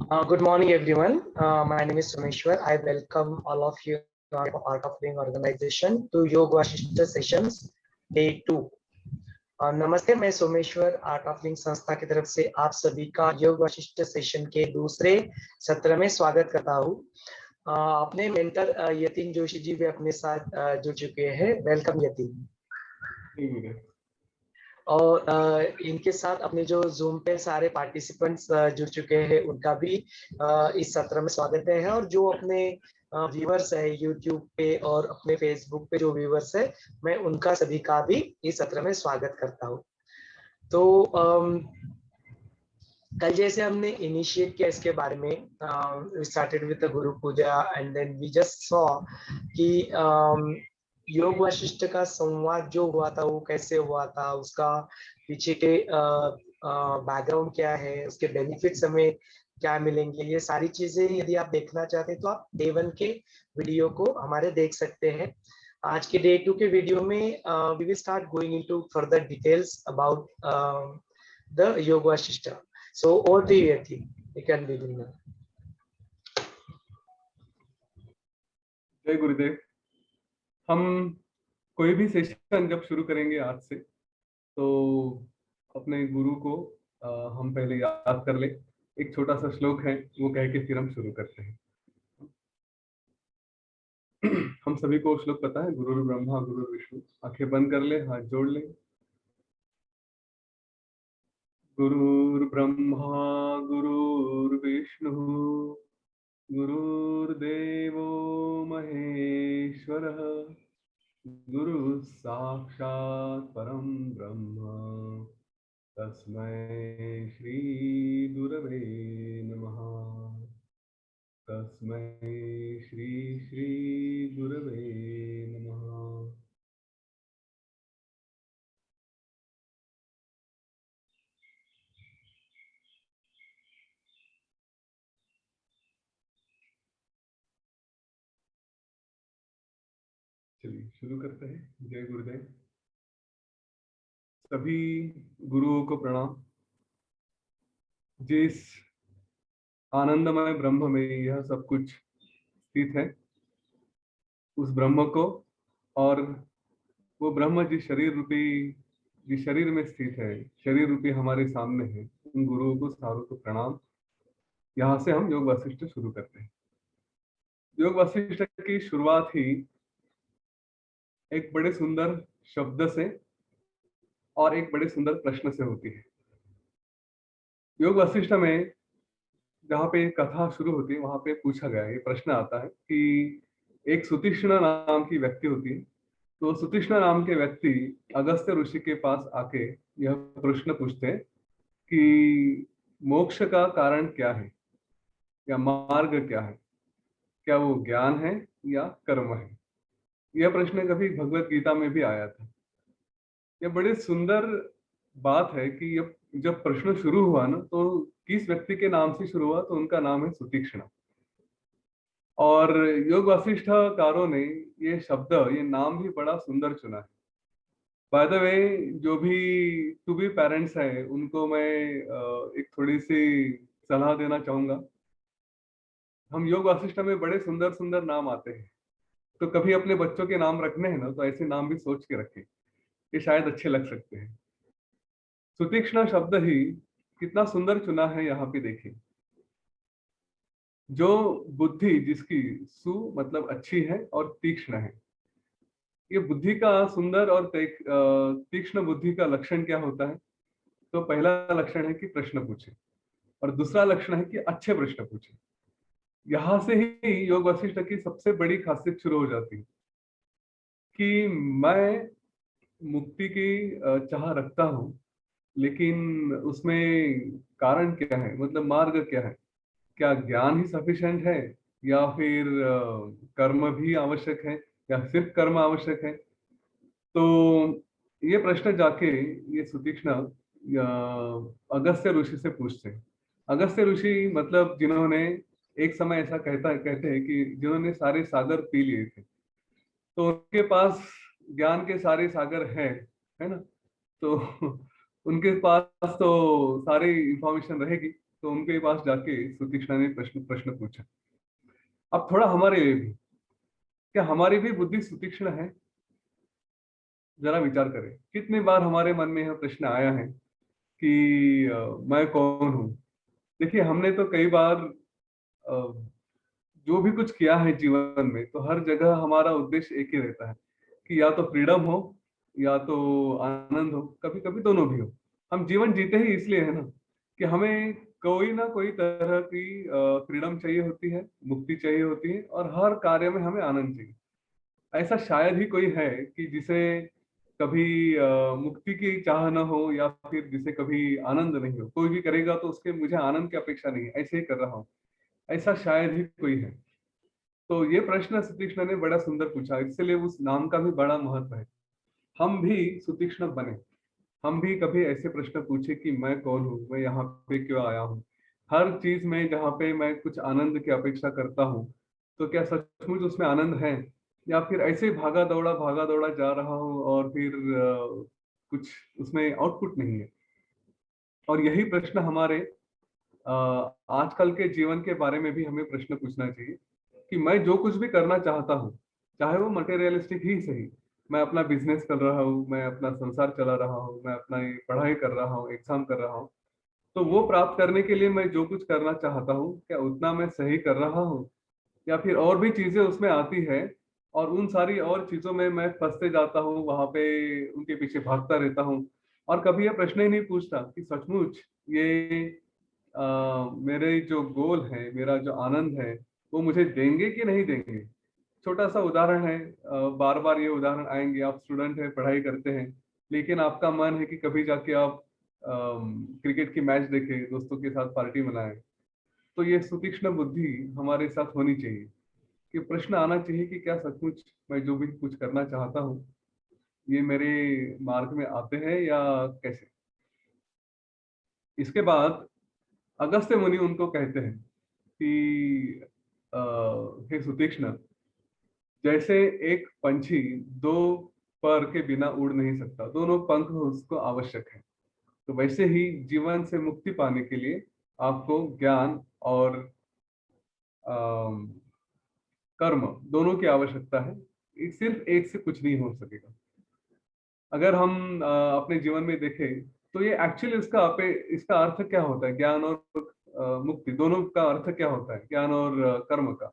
Good morning, everyone. My name is Someshwar. I welcome all of you to Art of Living organization to Yoga Vasishtha Sessions Day 2. नमस्ते, मैं Someshwar art of living संस्था की तरफ से आप सभी का योग वशिष्ठ सेशन के दूसरे सत्र में स्वागत करता हूँ। अपने मेंटर यतीन जोशी जी भी अपने साथ जुड़ चुके हैं। वेलकम यतीन। और इनके साथ अपने जो जूम पे सारे पार्टिसिपेंट्स जुड़ चुके हैं उनका भी इस सत्र में स्वागत है। और जो अपने व्यूअर्स है यूट्यूब पे और अपने फेसबुक पे जो व्यूअर्स है, मैं उनका सभी का भी इस सत्र में स्वागत करता हूँ। तो कल जैसे हमने इनिशिएट किया इसके बारे में, we started with the Guru Puja and then we just saw कि योग वशिष्ठ का संवाद जो हुआ था वो कैसे हुआ था, उसका पीछे के बैकग्राउंड क्या है, उसके बेनिफिट्स हमें क्या मिलेंगे, ये सारी चीजें यदि आप देखना चाहते हैं तो आप डे 1 के वीडियो को हमारे देख सकते हैं। आज के डे 2 के वीडियो में we will start going into further details about the Yoga Vasishtha. So over to you Yatin, you can begin now. Jai Gurudev. हम कोई भी सेशन जब शुरू करेंगे आज से, तो अपने गुरु को हम पहले याद कर ले। एक छोटा सा श्लोक है, वो कह के फिर हम शुरू करते हैं। हम सभी को श्लोक पता है, गुरु ब्रह्मा गुरु विष्णु। आंखें बंद कर ले, हाथ जोड़ ले। गुरु ब्रह्मा गुरु विष्णु गुरुर्देवो महेश्वरः गुरु साक्षात् परम ब्रह्म तस्मै श्री गुरवे नमः। तस्मै श्री श्री गुरवे नमः। चलिए शुरू करते हैं। जय गुरुदेव। सभी गुरुओं को प्रणाम। जिस आनंदमय ब्रह्म में यह सब कुछ स्थित है, उस ब्रह्म को, और वो ब्रह्म जिस शरीर में स्थित है, शरीर रूपी हमारे सामने है, उन गुरुओं को सारों को प्रणाम। यहाँ से हम योग वशिष्ठ शुरू करते हैं। योग वशिष्ठ की शुरुआत ही एक बड़े सुंदर शब्द से और एक बड़े सुंदर प्रश्न से होती है। योग वशिष्ठ में जहाँ पे कथा शुरू होती है, वहां पे पूछा गया, ये प्रश्न आता है कि एक सुतीक्ष्ण नाम की व्यक्ति होती है। तो सुतीक्ष्ण नाम के व्यक्ति अगस्त्य ऋषि के पास आके यह प्रश्न पूछते हैं कि मोक्ष का कारण क्या है, या मार्ग क्या है, क्या वो ज्ञान है या कर्म है। यह प्रश्न कभी भगवत गीता में भी आया था। यह बड़े सुंदर बात है कि जब प्रश्न शुरू हुआ ना, तो किस व्यक्ति के नाम से शुरू हुआ, तो उनका नाम है सुतीक्ष्ण। और योग वशिष्ठकारों ने ये शब्द, ये नाम भी बड़ा सुंदर चुना है। बाय द वे, जो भी टू बी पेरेंट्स हैं, उनको मैं एक थोड़ी सी सलाह देना चाहूंगा। हम योग वशिष्ठ में बड़े सुंदर सुंदर नाम आते हैं, तो कभी अपने बच्चों के नाम रखने हैं ना, तो ऐसे नाम भी सोच के रखें, ये शायद अच्छे लग सकते हैं। सुतीक्ष्ण शब्द ही कितना सुंदर चुना है। यहाँ पे देखें, जो बुद्धि जिसकी सु मतलब अच्छी है और तीक्ष्ण है। ये बुद्धि का सुंदर और तीक्ष्ण बुद्धि का लक्षण क्या होता है? तो पहला लक्षण है कि प्रश्न पूछे, और दूसरा लक्षण है कि अच्छे प्रश्न पूछे। यहाँ से ही योग वशिष्ठ की सबसे बड़ी खासियत शुरू हो जाती है कि मैं मुक्ति की चाह रखता हूँ, लेकिन उसमें कारण क्या है, मतलब मार्ग क्या है। क्या ज्ञान ही सफिशिएंट है, या फिर कर्म भी आवश्यक है, या सिर्फ कर्म आवश्यक है। तो ये प्रश्न जाके ये सुतीक्ष्ण अगस्त्य ऋषि से पूछते हैं। अगस्त्य ऋषि मतलब जिन्होंने एक समय ऐसा कहते हैं कि जिन्होंने सारे सागर पी लिए थे, तो उनके पास ज्ञान के सारे सागर हैं, है ना। तो उनके पास तो सारी इंफॉर्मेशन रहेगी। तो उनके पास जाके सुतीक्ष्णा ने प्रश्न पूछा। अब थोड़ा हमारे लिए भी, क्या हमारी भी बुद्धि सुतीक्ष्ण है? जरा विचार करें, कितनी बार हमारे मन में यह प्रश्न आया है कि मैं कौन हूँ। देखिए, हमने तो कई बार जो भी कुछ किया है जीवन में, तो हर जगह हमारा उद्देश्य एक ही रहता है कि या तो फ्रीडम हो या तो आनंद हो, कभी कभी दोनों भी हो। हम जीवन जीते ही इसलिए है ना कि हमें कोई ना कोई तरह की फ्रीडम चाहिए होती है, मुक्ति चाहिए होती है, और हर कार्य में हमें आनंद चाहिए। ऐसा शायद ही कोई है कि जिसे कभी मुक्ति की चाह न हो, या फिर जिसे कभी आनंद नहीं हो। कोई भी करेगा तो उसके मुझे आनंद की अपेक्षा नहीं है, ऐसे ही कर रहा हूँ, ऐसा शायद ही कोई है। तो ये प्रश्न सुतीक्ष्ण ने बड़ा सुंदर पूछा, इसलिए उस नाम का भी बड़ा महत्व है। हम भी सुतीक्ष्ण बने, हम भी कभी ऐसे प्रश्न पूछे कि मैं कौन हूँ, मैं यहाँ पे क्यों आया हूँ। हर चीज में जहाँ पे मैं कुछ आनंद की अपेक्षा करता हूँ, तो क्या सचमुच उसमें आनंद है, या फिर ऐसे ही भागा दौड़ा जा रहा हूँ और फिर कुछ उसमें आउटपुट नहीं है। और यही प्रश्न हमारे अ, आजकल के जीवन के बारे में भी हमें प्रश्न पूछना चाहिए कि मैं जो कुछ भी करना चाहता हूँ, चाहे वो मटेरियलिस्टिक ही सही, मैं अपना बिजनेस कर रहा हूँ, मैं अपना संसार चला रहा हूँ, मैं अपना ये पढ़ाई कर रहा हूँ, एग्जाम कर रहा हूँ, तो वो प्राप्त करने के लिए मैं जो कुछ करना चाहता हूँ, क्या उतना मैं सही कर रहा हूँ, या फिर और भी चीजें उसमें आती है, और उन सारी और चीजों में मैं फंसते जाता हूँ, वहां पे उनके पीछे भागता रहता हूँ, और कभी ये प्रश्न ही नहीं पूछता कि सचमुच ये मेरे जो गोल है, मेरा जो आनंद है, वो मुझे देंगे कि नहीं देंगे। छोटा सा उदाहरण है, बार बार ये उदाहरण आएंगे। आप स्टूडेंट हैं, पढ़ाई करते हैं, लेकिन आपका मन है कि कभी जाके आप क्रिकेट की मैच देखें, दोस्तों के साथ पार्टी मनाएं। तो ये सुतीक्ष्ण बुद्धि हमारे साथ होनी चाहिए कि प्रश्न आना चाहिए कि क्या सचमुच मैं जो भी कुछ करना चाहता हूँ, ये मेरे मार्ग में आते हैं या कैसे। इसके बाद अगस्त्य मुनि उनको कहते हैं कि अ, हे सुतीक्ष्ण, जैसे एक पंछी दो पर के बिना उड़ नहीं सकता, दोनों पंख उसको आवश्यक है, तो वैसे ही जीवन से मुक्ति पाने के लिए आपको ज्ञान और अम, कर्म दोनों की आवश्यकता है। सिर्फ एक से कुछ नहीं हो सकेगा। अगर हम अपने जीवन में देखें, तो ये एक्चुअली इसका अर्थ क्या होता है, ज्ञान और मुक्ति दोनों का अर्थ क्या होता है, ज्ञान और कर्म का।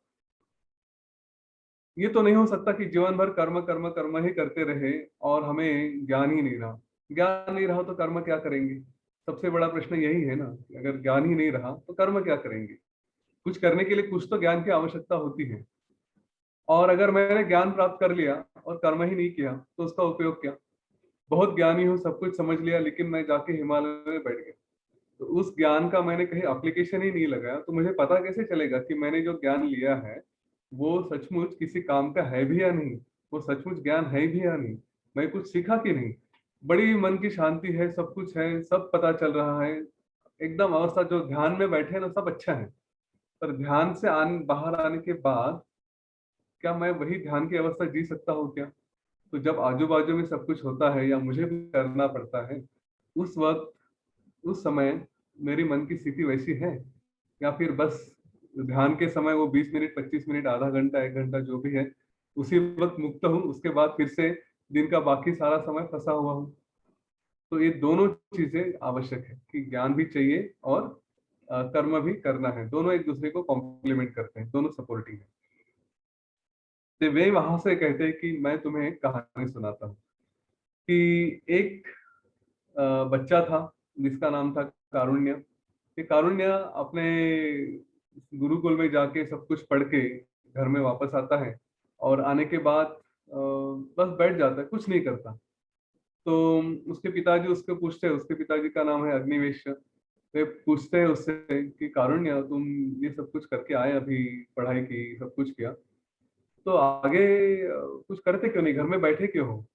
ये तो नहीं हो सकता कि जीवन भर कर्म कर्म कर्म ही करते रहे और हमें ज्ञान ही नहीं रहा। ज्ञान नहीं रहा तो कर्म क्या करेंगे? सबसे बड़ा प्रश्न यही है ना, कि अगर ज्ञान ही नहीं रहा तो कर्म क्या करेंगे? कुछ करने के लिए कुछ तो ज्ञान की आवश्यकता होती है। और अगर मैंने ज्ञान प्राप्त कर लिया और कर्म ही नहीं किया, तो उसका उपयोग क्या? बहुत ज्ञानी हूँ, सब कुछ समझ लिया, लेकिन मैं जाके हिमालय में बैठ गया, तो उस ज्ञान का मैंने कहीं एप्लीकेशन ही नहीं लगाया, तो मुझे पता कैसे चलेगा कि मैंने जो ज्ञान लिया है वो सचमुच किसी काम का है भी या नहीं, वो सचमुच ज्ञान है भी या नहीं, मैं कुछ सीखा कि नहीं। बड़ी मन की शांति है, सब कुछ है, सब पता चल रहा है, एकदम अवस्था, जो ध्यान में बैठे हैं ना, सब अच्छा है। पर ध्यान से बाहर आने के बाद क्या मैं वही ध्यान की अवस्था जी सकता हूँ क्या? तो जब आजू बाजू में सब कुछ होता है या मुझे भी करना पड़ता है, उस वक्त, उस समय मेरी मन की स्थिति वैसी है, या फिर बस ध्यान के समय वो 20 मिनट, 25 मिनट, आधा घंटा, 1 घंटा जो भी है, उसी वक्त मुक्त हूँ, उसके बाद फिर से दिन का बाकी सारा समय फंसा हुआ हूँ। तो ये दोनों चीजें आवश्यक है कि ज्ञान भी चाहिए और कर्म भी करना है। दोनों एक दूसरे को कॉम्प्लीमेंट करते हैं, दोनों सपोर्टिंग है। तो वे वहां से कहते हैं कि मैं तुम्हें एक कहानी सुनाता हूँ कि एक बच्चा था जिसका नाम था कारुण्य। ये कारुण्य अपने गुरुकुल में जाके सब कुछ पढ़ के घर में वापस आता है, और आने के बाद बस बैठ जाता है, कुछ नहीं करता। तो उसके पिताजी उसको पूछते हैं, उसके पिताजी का नाम है अग्निवेश। वे पूछते हैं उससे कि कारुण्य, तुम ये सब कुछ करके आए, अभी पढ़ाई की, सब कुछ किया, तो आगे कुछ करते क्यों नहीं, घर में बैठे क्यों हो?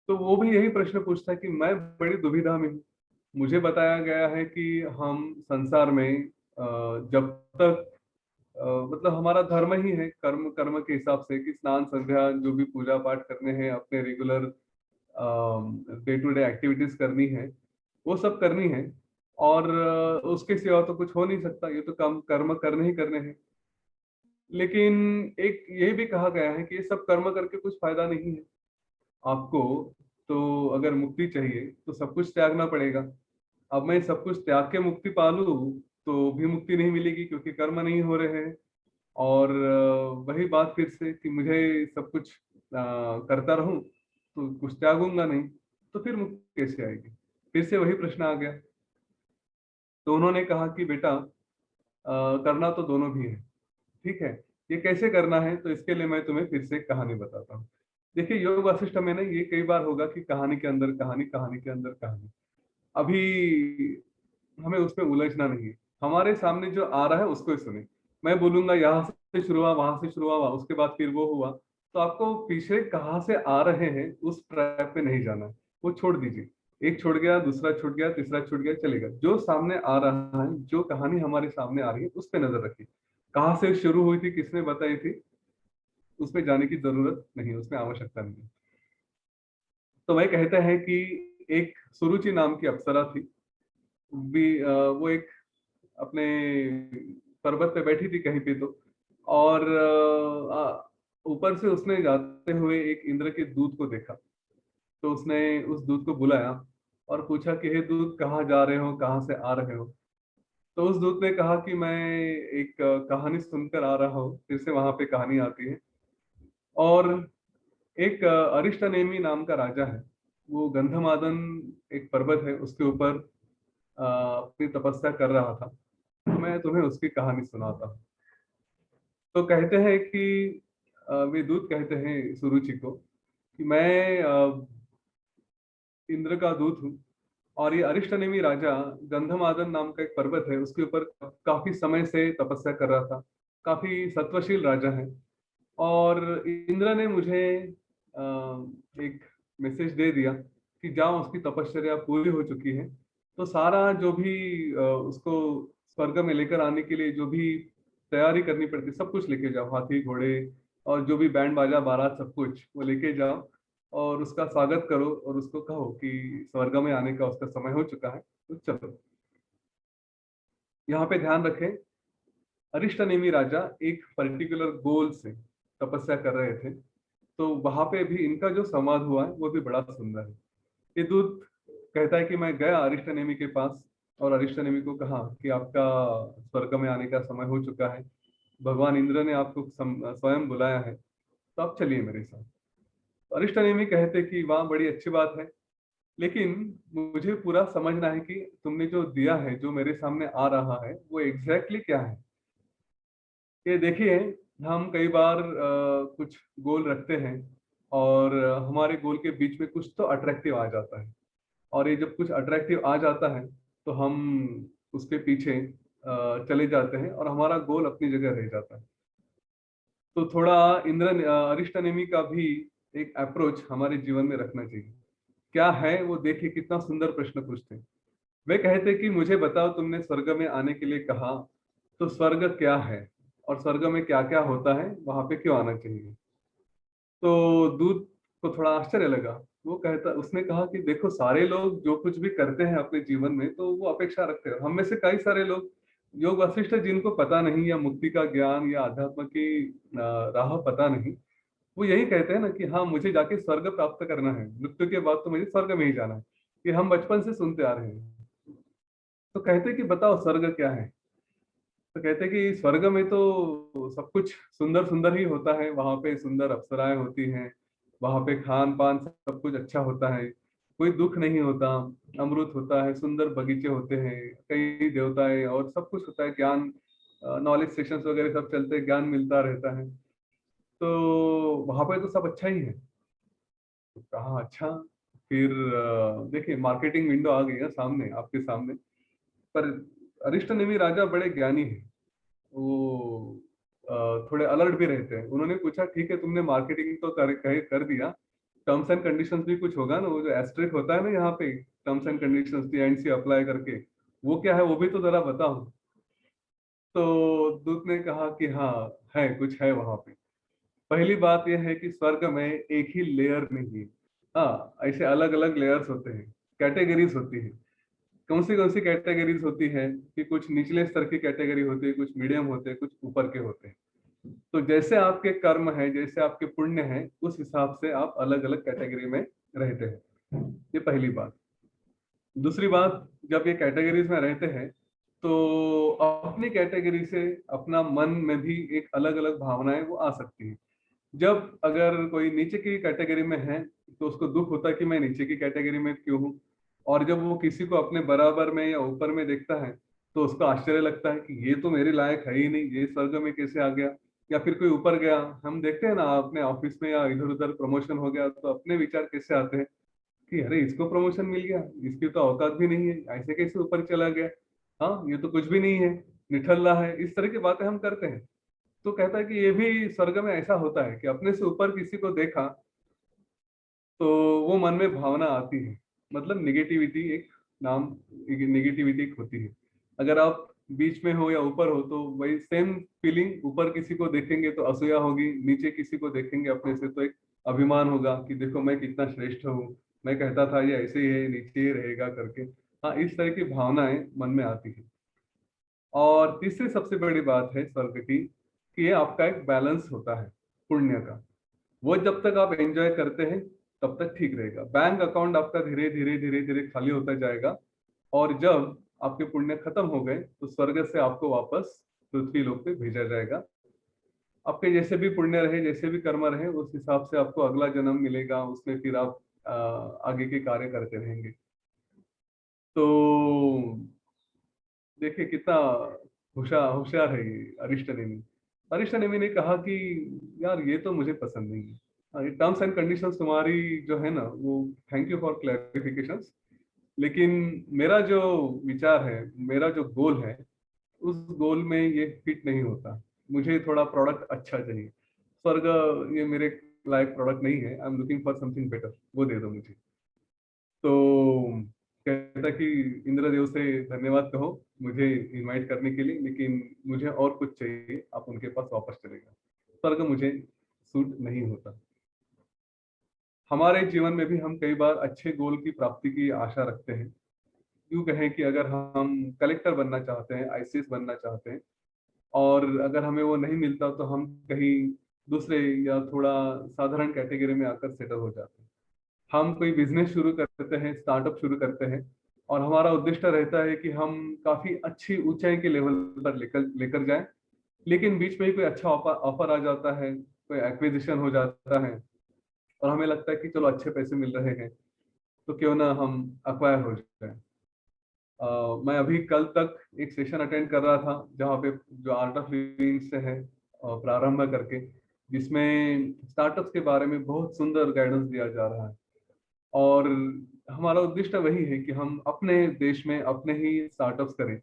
तो वो भी यही प्रश्न पूछता है कि मैं बड़ी दुविधा में हूँ। मुझे बताया गया है कि हम संसार में जब तक मतलब हमारा धर्म ही है, कर्म कर्म के हिसाब से, कि स्नान संध्या जो भी पूजा पाठ करने हैं, अपने regular day to day activities करनी है, वो सब करनी है। और उसके सिवा तो कुछ हो नहीं सकता, ये तो काम कर्म करने ही करने हैं। लेकिन एक ये भी कहा गया है कि ये सब कर्म करके कुछ फायदा नहीं है आपको। तो अगर मुक्ति चाहिए तो सब कुछ त्यागना पड़ेगा। अब मैं सब कुछ त्याग के मुक्ति पालूं तो भी मुक्ति नहीं मिलेगी, क्योंकि कर्म नहीं हो रहे हैं। और वही बात फिर से कि मुझे सब कुछ करता रहूं तो कुछ त्यागूंगा नहीं, तो फिर मुक्ति कैसे आएगी? फिर से वही प्रश्न आ गया। तो उन्होंने कहा कि बेटा, करना तो दोनों भी है, ठीक है। ये कैसे करना है, तो इसके लिए मैं तुम्हें फिर से एक कहानी बताता हूँ। देखिए, योग वासिष्ठ में ना ये कई बार होगा कि कहानी के अंदर कहानी, कहानी के अंदर कहानी। अभी हमें उसमें उलझना नहीं है। हमारे सामने जो आ रहा है उसको ही सुने। मैं बोलूंगा यहाँ से शुरू हुआ, वहां से शुरू हुआ, उसके बाद फिर वो हुआ, तो आपको पीछे कहाँ से आ रहे हैं उस ट्रैक पे नहीं जाना है। वो छोड़ दीजिए। एक छूट गया, दूसरा छूट गया, तीसरा छूट गया, चलेगा। जो सामने आ रहा है, जो कहानी हमारे सामने आ रही है, उस पे नजर रखिए। कहाँ से शुरू हुई थी, किसने बताई थी, उसमें जाने की जरूरत नहीं है, उसमें आवश्यकता नहीं है। तो वह कहते हैं कि एक सुरुचि नाम की अप्सरा थी। वो एक अपने पर्वत पे बैठी थी कहीं पे, तो और ऊपर से उसने जाते हुए एक इंद्र के दूत को देखा। तो उसने उस दूत को बुलाया और पूछा कि हे दूत, कहाँ जा रहे हो, कहाँ से आ रहे हो? तो उस दूत ने कहा कि मैं एक कहानी सुनकर आ रहा हूँ। फिर से वहां पे कहानी आती है। और एक अरिष्टनेमी नाम का राजा है। वो गंधमादन एक पर्वत है, उसके ऊपर अपनी तपस्या कर रहा था। तो मैं तुम्हें उसकी कहानी सुनाता हूँ। तो कहते हैं कि वे दूत कहते हैं सुरुचि को कि मैं इंद्र का दूत हूँ, और ये अरिष्टनेमी राजा गंधमादन नाम का एक पर्वत है, उसके ऊपर काफी समय से तपस्या कर रहा था। काफी सत्वशील राजा है। और इंद्र ने मुझे एक मैसेज दे दिया कि जाओ, उसकी तपश्चर्या पूरी हो चुकी है। तो सारा जो भी उसको स्वर्ग में लेकर आने के लिए जो भी तैयारी करनी पड़ती, सब कुछ लेके जाओ, हाथी घोड़े और जो भी बैंड बाजा बारात, सब कुछ वो लेके जाओ। और उसका स्वागत करो और उसको कहो कि स्वर्ग में आने का उसका समय हो चुका है, तो चलो। यहाँ पे ध्यान रखें, अरिष्टनेमी राजा एक पर्टिकुलर गोल से तपस्या कर रहे थे। तो वहां पे भी इनका जो संवाद हुआ है वो भी बड़ा सुंदर है। ये दूत कहता है कि मैं गया अरिष्टनेमी के पास और अरिष्टनेमी को कहा कि आपका स्वर्ग में आने का समय हो चुका है। भगवान इंद्र ने आपको स्वयं बुलाया है, तो आप चलिए मेरे साथ। तो अरिष्टनेमी कहते कि वाह, बड़ी अच्छी बात है, लेकिन मुझे पूरा समझना है कि तुमने जो दिया है, जो मेरे सामने आ रहा है, वो एग्जैक्टली क्या है। ये देखिए, हम कई बार कुछ गोल रखते हैं और हमारे गोल के बीच में कुछ तो अट्रैक्टिव आ जाता है। और ये जब कुछ अट्रैक्टिव आ जाता है तो हम उसके पीछे चले जाते हैं और हमारा गोल अपनी जगह रह जाता है। तो थोड़ा अरिष्टनेमी का भी एक अप्रोच हमारे जीवन में रखना चाहिए। क्या है वो, देखिए कितना सुंदर प्रश्न पूछते हैं। वे कहते कि मुझे बताओ, तुमने स्वर्ग में आने के लिए कहा, तो स्वर्ग क्या है और स्वर्ग में क्या क्या होता है, वहां पे क्यों आना चाहिए? तो दूत को थोड़ा आश्चर्य लगा। वो कहता, उसने कहा कि देखो, सारे लोग जो कुछ भी करते हैं अपने जीवन में, तो वो अपेक्षा रखते हैं। हम में से कई सारे लोग योग वशिष्ठ, जिनको पता नहीं, या मुक्ति का ज्ञान या अध्यात्म की राह पता नहीं, वो यही कहते हैं ना कि हाँ, मुझे जाके स्वर्ग प्राप्त करना है, मृत्यु के बाद तो मुझे स्वर्ग में ही जाना है। ये हम बचपन से सुनते आ रहे हैं। तो कहते कि बताओ स्वर्ग क्या है। तो कहते कि स्वर्ग में तो सब कुछ सुंदर सुंदर ही होता है। वहां पे सुंदर अप्सराएं होती हैं, वहां पे खान पान सब कुछ अच्छा होता है, कोई दुख नहीं होता, अमृत होता है, सुंदर बगीचे होते हैं, कई देवताएं और सब कुछ होता है, ज्ञान नॉलेज सेशंस वगैरह सब चलते हैं, ज्ञान मिलता रहता है। तो वहां पे तो सब अच्छा ही है। तो कहा अच्छा। फिर देखिए, मार्केटिंग विंडो आ गई है सामने, आपके सामने। पर अरिष्टनेमी राजा बड़े ज्ञानी हैं। वो थोड़े अलर्ट भी रहते हैं। उन्होंने पूछा, ठीक है, तुमने मार्केटिंग तो कर दिया, टर्म्स एंड कंडीशंस भी कुछ होगा ना, वो जो एस्ट्रिक होता है ना यहाँ पे, terms and conditions T and C apply करके, वो क्या है, वो भी तो जरा बताओ। तो दूत ने कहा कि हाँ, है, कुछ है वहां पे। पहली बात यह है कि स्वर्ग में एक ही लेयर नहीं है। हाँ, ऐसे अलग अलग लेयर्स होते हैं, कैटेगरीज होती है। कौन सी कैटेगरीज होती है कि कुछ निचले स्तर की कैटेगरी होती है, कुछ मीडियम होते हैं, कुछ ऊपर के होते हैं। तो जैसे आपके कर्म है, जैसे आपके पुण्य है, उस हिसाब से आप अलग अलग कैटेगरी में रहते हैं। ये पहली बात। दूसरी बात, जब ये कैटेगरीज में रहते हैं तो अपनी कैटेगरी से अपना मन में भी एक अलग अलग भावनाएं वो आ सकती हैं। जब अगर कोई नीचे की कैटेगरी में है तो उसको दुख होता है कि मैं नीचे की कैटेगरी में क्यों हूँ, और जब वो किसी को अपने बराबर में या ऊपर में देखता है तो उसको आश्चर्य लगता है कि ये तो मेरे लायक है ही नहीं, ये स्वर्ग में कैसे आ गया। या फिर कोई ऊपर गया, हम देखते हैं ना अपने ऑफिस में या इधर उधर प्रमोशन हो गया तो अपने विचार कैसे आते हैं कि अरे इसको प्रमोशन मिल गया, इसकी तो औकात भी नहीं है, ऐसे कैसे ऊपर चला गया, हाँ ये तो कुछ भी नहीं है, निठल्ला है, इस तरह की बातें हम करते हैं। तो कहता है कि ये भी स्वर्ग में ऐसा होता है कि अपने से ऊपर किसी को देखा तो वो मन में भावना आती है। मतलब निगेटिविटी एक नाम, निगेटिविटी एक होती है। अगर आप बीच में हो या ऊपर हो तो वही सेम फीलिंग, ऊपर किसी को देखेंगे तो असूया होगी, नीचे किसी को देखेंगे अपने से तो एक अभिमान होगा कि देखो मैं कितना श्रेष्ठ हूँ, मैं कहता था ये ऐसे ही है, नीचे ही रहेगा करके। हाँ, इस तरह की भावनाएं मन में आती है। और तीसरी सबसे बड़ी बात है स्वर्ग की कि ये आपका एक बैलेंस होता है पुण्य का। वो जब तक आप एंजॉय करते हैं तब तक ठीक रहेगा। बैंक अकाउंट आपका धीरे धीरे धीरे धीरे खाली होता जाएगा, और जब आपके पुण्य खत्म हो गए तो स्वर्ग से आपको वापस पृथ्वी लोक पे भेजा जाएगा। आपके जैसे भी पुण्य रहे, जैसे भी कर्म रहे, उस हिसाब से आपको अगला जन्म मिलेगा, उसमें फिर आप आगे के कार्य करते रहेंगे। तो देखिए कितना होशियार होशियार है ये अरिष्ट नेमी। अरिष्ट नेमी ने कहा कि यार ये तो मुझे पसंद नहीं है, ये टर्म्स एंड कंडीशंस तुम्हारी जो है ना वो, थैंक यू फॉर क्लैरिफिकेशंस, लेकिन मेरा जो विचार है, मेरा जो गोल है, उस गोल में ये फिट नहीं होता। मुझे थोड़ा प्रोडक्ट अच्छा चाहिए, स्वर्ग ये मेरे लायक प्रोडक्ट नहीं है, I am looking for something better, वो दे दो मुझे। तो कहता कि इंद्रदेव से धन्यवाद कहो मुझे इनवाइट करने के लिए, लेकिन मुझे और कुछ चाहिए, आप उनके पास वापस चलेगा, स्वर्ग मुझे सूट नहीं होता। हमारे जीवन में भी हम कई बार अच्छे गोल की प्राप्ति की आशा रखते हैं। यूं कहें कि अगर हम कलेक्टर बनना चाहते हैं, आईसीएस बनना चाहते हैं, और अगर हमें वो नहीं मिलता तो हम कहीं दूसरे या थोड़ा साधारण कैटेगरी में आकर सेटल हो जाते हैं। हम कोई बिजनेस शुरू करते हैं, स्टार्टअप शुरू करते हैं, और हमारा उद्देश्य रहता है कि हम काफी अच्छी ऊंचाई के लेवल पर लेकर लेकर जाएं, लेकिन बीच में ही कोई अच्छा ऑफर ऑफर आ जाता है, कोई एक्विजिशन हो जाता है, और हमें लगता है कि चलो अच्छे पैसे मिल रहे हैं तो क्यों ना हम अक्वायर हो जाए। मैं अभी कल तक एक सेशन अटेंड कर रहा था जहाँ पे जो आर्ट ऑफ लिविंग से है प्रारंभ करके, जिसमें स्टार्टअप्स के बारे में बहुत सुंदर गाइडेंस दिया जा रहा है। और हमारा उद्देश्य वही है कि हम अपने देश में अपने ही स्टार्टअप्स करें,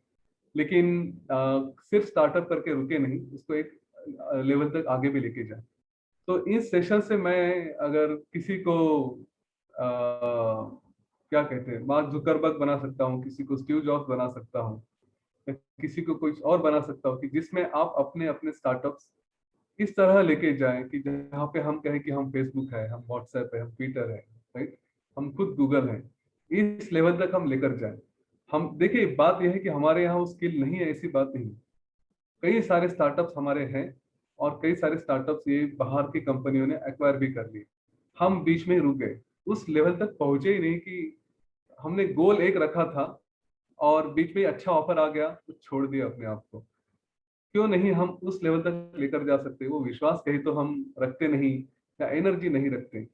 लेकिन सिर्फ स्टार्टअप करके रुके नहीं, उसको एक लेवल तक आगे भी लेके जाए। तो इस सेशन से मैं अगर किसी को क्या कहते हैं, मार्क जुकरबर्ग बना सकता हूँ, किसी को स्टीव जॉब्स बना सकता हूँ, या किसी को कुछ और बना सकता हूँ कि जिसमें आप अपने अपने स्टार्टअप्स इस तरह लेके जाएं कि जहाँ पे हम कहें कि हम फेसबुक है, हम व्हाट्सएप है, हम ट्विटर है, राइट, हम खुद गूगल है, इस लेवल तक हम लेकर जाएं। हम देखिए, बात यह है कि हमारे यहाँ वो स्किल नहीं है, ऐसी बात नहीं। कई सारे स्टार्टअप्स हमारे हैं, और कई सारे स्टार्टअप्स ये बाहर की कंपनियों ने एक्वायर भी कर लिए। हम बीच में ही रुक गए, उस लेवल तक पहुंचे ही नहीं कि हमने गोल एक रखा था और बीच में अच्छा ऑफर आ गया तो छोड़ दिया अपने आप को। क्यों नहीं हम उस लेवल तक लेकर जा सकते? वो विश्वास कहीं तो हम रखते नहीं, या एनर्जी नहीं रखते।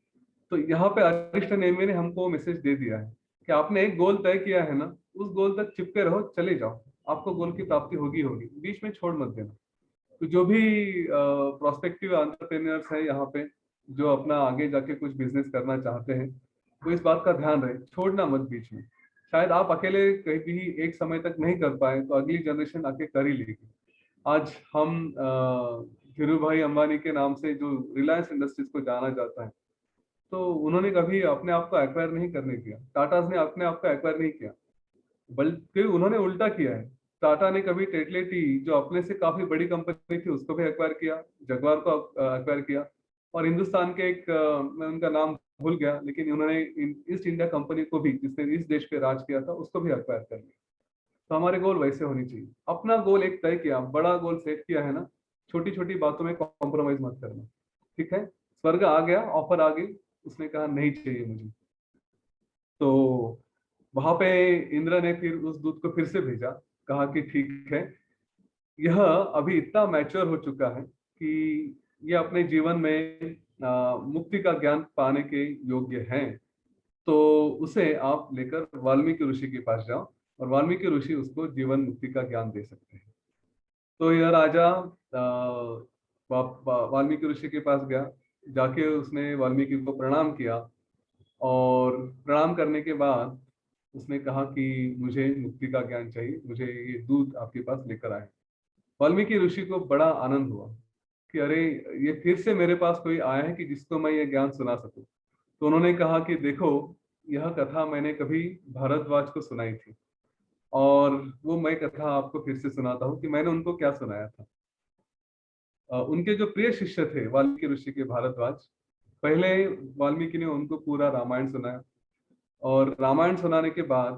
तो यहाँ पे अरिस्टो नेमी ने हमको मैसेज दे दिया है कि आपने एक गोल तय किया है ना, उस गोल तक चिपके रहो, चले जाओ, आपको गोल की प्राप्ति होगी होगी, बीच में छोड़ मत देना। तो जो भी प्रोस्पेक्टिव एंटरप्रेन्योर्स है यहाँ पे, जो अपना आगे जाके कुछ बिजनेस करना चाहते हैं, वो इस बात का ध्यान रहे, छोड़ना मत बीच में। शायद आप अकेले कहीं भी एक समय तक नहीं कर पाए तो अगली जनरेशन आके कर ही लेगी। आज हम धीरू भाई अंबानी के नाम से जो रिलायंस इंडस्ट्रीज को जाना जाता है, तो उन्होंने कभी अपने आप को एक्वायर नहीं करने दिया, टाटाज ने अपने आप को एक्वायर नहीं किया, बल्कि उन्होंने उल्टा किया है। टाटा ने कभी टेटले टी जो अपने से काफी बड़ी कंपनी थी उसको भी एक्वायर किया, जगवार को एक्वायर किया, और हिंदुस्तान के एक मैं उनका नाम भूल गया, लेकिन उन्होंने ईस्ट इंडिया कंपनी को भी, जिसने इस देश पे राज किया था, उसको भी अक्वायर कर लिया। तो हमारे गोल वैसे होनी चाहिए। अपना गोल एक तय किया, बड़ा गोल सेट किया है ना, छोटी छोटी बातों में कॉम्प्रोमाइज मत करना। ठीक है, स्वर्ग आ गया, ऑफर आ गई, उसने कहा नहीं चाहिए मुझे, तो वहां पे इंद्र ने फिर उस दूत को फिर से भेजा, कहा कि ठीक है, यह अभी इतना मैच्योर हो चुका है कि यह अपने जीवन में मुक्ति का ज्ञान पाने के योग्य हैं, तो उसे आप लेकर वाल्मीकि ऋषि के पास जाओ और वाल्मीकि ऋषि उसको जीवन मुक्ति का ज्ञान दे सकते हैं। तो यह राजा वाल्मीकि ऋषि के पास गया, जाके उसने वाल्मीकि को प्रणाम किया, और प्रणाम करने के बाद उसने कहा कि मुझे मुक्ति का ज्ञान चाहिए, मुझे ये दूत आपके पास लेकर आए। वाल्मीकि ऋषि को बड़ा आनंद हुआ कि अरे, ये फिर से मेरे पास कोई आया है कि जिसको मैं ये ज्ञान सुना सकूं। तो उन्होंने कहा कि देखो, यह कथा मैंने कभी भारद्वाज को सुनाई थी, और वो मैं कथा आपको फिर से सुनाता हूँ कि मैंने उनको क्या सुनाया था। उनके जो प्रिय शिष्य थे वाल्मीकि ऋषि के, भारद्वाज, पहले वाल्मीकि ने उनको पूरा रामायण सुनाया, और रामायण सुनाने के बाद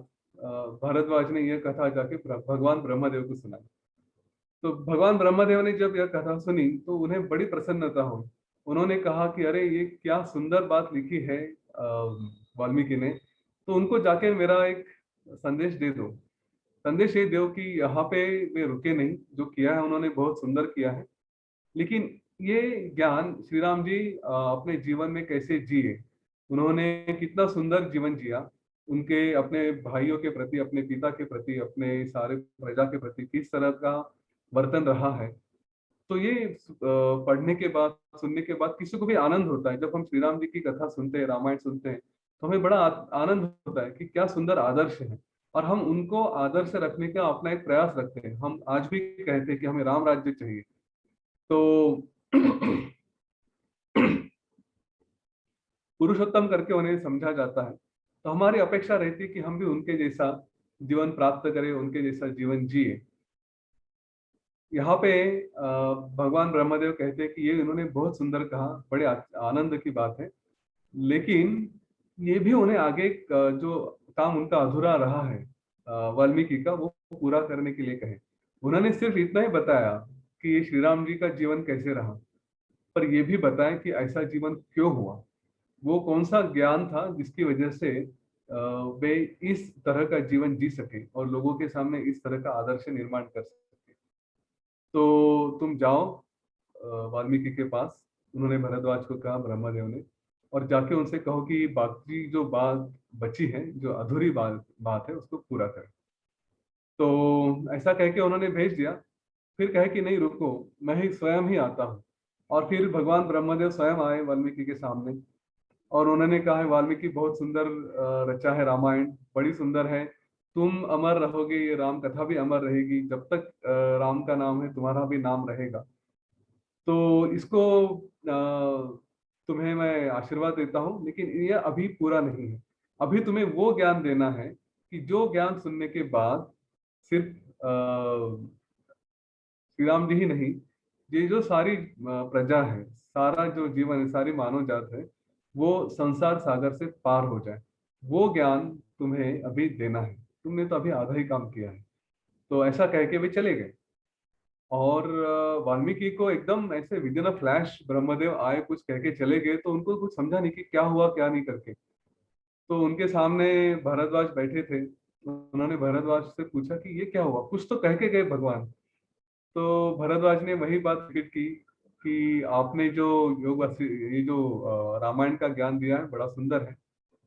भारद्वाज ने यह कथा जाके भगवान ब्रह्मदेव को सुनाई। तो भगवान ब्रह्मदेव ने जब यह कथा सुनी तो उन्हें बड़ी प्रसन्नता हुई। उन्होंने कहा कि अरे, ये क्या सुंदर बात लिखी है वाल्मीकि ने, तो उनको जाके मेरा एक संदेश दे दो। संदेश ये दो कि यहाँ पे वे रुके नहीं, जो किया है उन्होंने बहुत सुंदर किया है, लेकिन ये ज्ञान श्री राम जी अपने जीवन में कैसे जिए, उन्होंने कितना सुंदर जीवन जिया, उनके अपने भाइयों के प्रति, अपने पिता के प्रति, अपने सारे प्रजा के प्रति किस तरह का वर्तन रहा है। तो ये पढ़ने के बाद, सुनने के बाद किसी को भी आनंद होता है। जब हम श्री राम जी की कथा सुनते हैं, रामायण सुनते हैं, तो हमें बड़ा आनंद होता है कि क्या सुंदर आदर्श है, और हम उनको आदर्श रखने का अपना एक प्रयास रखते हैं। हम आज भी कहते हैं कि हमें राम राज्य चाहिए। तो पुरुषोत्तम करके उन्हें समझा जाता है, तो हमारी अपेक्षा रहती है कि हम भी उनके जैसा जीवन प्राप्त करें, उनके जैसा जीवन जिए। यहाँ पे भगवान ब्रह्मदेव कहते हैं कि ये इन्होंने बहुत सुंदर कहा, बड़े आनंद की बात है, लेकिन ये भी उन्हें आगे जो काम उनका अधूरा रहा है वाल्मीकि का, वो पूरा करने के लिए कहे। उन्होंने सिर्फ इतना ही बताया कि ये श्री राम जी का जीवन कैसे रहा, पर ये भी बताया कि ऐसा जीवन क्यों हुआ, वो कौन सा ज्ञान था जिसकी वजह से वे इस तरह का जीवन जी सके और लोगों के सामने इस तरह का आदर्श निर्माण कर सके। तो तुम जाओ वाल्मीकि के पास, उन्होंने भरद्वाज को कहा, ब्रह्मदेव ने, और जाके उनसे कहो कि बाकी जो बात बची है, जो अधूरी बात बात है, उसको पूरा करें। तो ऐसा कह के उन्होंने भेज दिया। फिर कहे कि नहीं, रुको, मैं ही स्वयं ही आता हूँ। और फिर भगवान ब्रह्मदेव स्वयं आए वाल्मीकि के सामने, और उन्होंने कहा है, वाल्मीकि बहुत सुंदर रचा है रामायण, बड़ी सुंदर है, तुम अमर रहोगे, ये राम कथा भी अमर रहेगी, जब तक राम का नाम है तुम्हारा भी नाम रहेगा। तो इसको तुम्हें मैं आशीर्वाद देता हूँ, लेकिन ये अभी पूरा नहीं है। अभी तुम्हें वो ज्ञान देना है कि जो ज्ञान सुनने के बाद सिर्फ श्री राम जी ही नहीं, ये जो सारी प्रजा है, सारा जो जीवन है, सारी मानव जात है, वो संसार सागर से पार हो जाए, वो ज्ञान तुम्हें अभी देना है। तुमने तो अभी आधा ही काम किया है। तो ऐसा कह के वे चले गए। और वाल्मीकि को एकदम ऐसे with in a flash Brahmadev आए, कुछ कह के चले गए, तो उनको कुछ समझा नहीं कि क्या हुआ क्या नहीं करके। तो उनके सामने भरद्वाज बैठे थे, उन्होंने भरद्वाज से पूछा कि ये क्या हुआ, कुछ तो कह के गए भगवान। तो भरद्वाज ने वही बात रिपीट की कि आपने जो ये जो रामायण का ज्ञान दिया है बड़ा सुंदर है,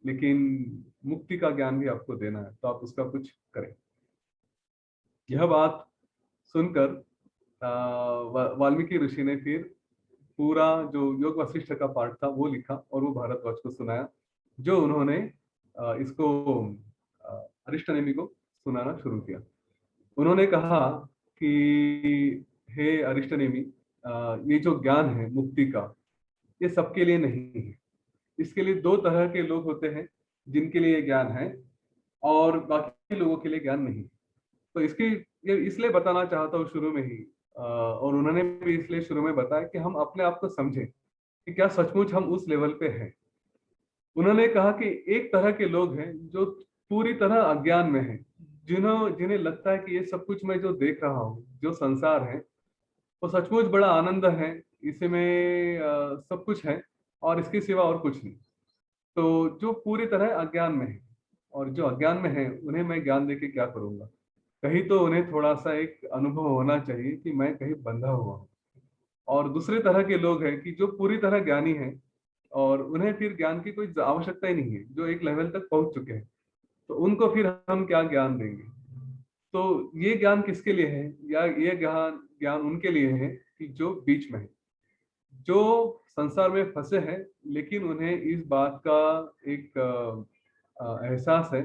लेकिन मुक्ति का ज्ञान भी आपको देना है, तो आप उसका कुछ करें। यह बात सुनकर वाल्मीकि ऋषि ने फिर पूरा जो योग वशिष्ठ का पाठ था वो लिखा और वो भारद्वाज को सुनाया, जो उन्होंने इसको अरिष्टनेमि को सुनाना शुरू किया। उन्होंने कहा कि हे अरिष्टनेमि, ये जो ज्ञान है मुक्ति का, ये सबके लिए नहीं है। इसके लिए दो तरह के लोग होते हैं जिनके लिए ये ज्ञान है, और बाकी लोगों के लिए ज्ञान नहीं। तो इसकी ये इसलिए बताना चाहता हूँ शुरू में ही, और उन्होंने भी इसलिए शुरू में बताया कि हम अपने आप को समझें कि क्या सचमुच हम उस लेवल पे हैं। उन्होंने कहा कि एक तरह के लोग हैं जो पूरी तरह अज्ञान में हैं, जिन्हें लगता है कि ये सब कुछ मैं जो देख रहा हूँ, जो संसार है, वो सचमुच बड़ा आनंद है, इसमें सब कुछ है और इसके सिवा और कुछ नहीं। तो जो पूरी तरह अज्ञान में है, और जो अज्ञान में है उन्हें मैं ज्ञान देके क्या करूंगा। कहीं तो उन्हें थोड़ा सा एक अनुभव होना चाहिए कि मैं कहीं बंधा हुआ हूँ। और दूसरे तरह के लोग हैं कि जो पूरी तरह ज्ञानी हैं और उन्हें फिर ज्ञान की कोई आवश्यकता ही नहीं है, जो एक लेवल तक पहुंच चुके हैं। तो उनको फिर हम क्या ज्ञान देंगे। तो ये ज्ञान किसके लिए है, या ये ज्ञान ज्ञान उनके लिए है कि जो बीच में है, जो संसार में फंसे हैं, लेकिन उन्हें इस बात का एक एहसास है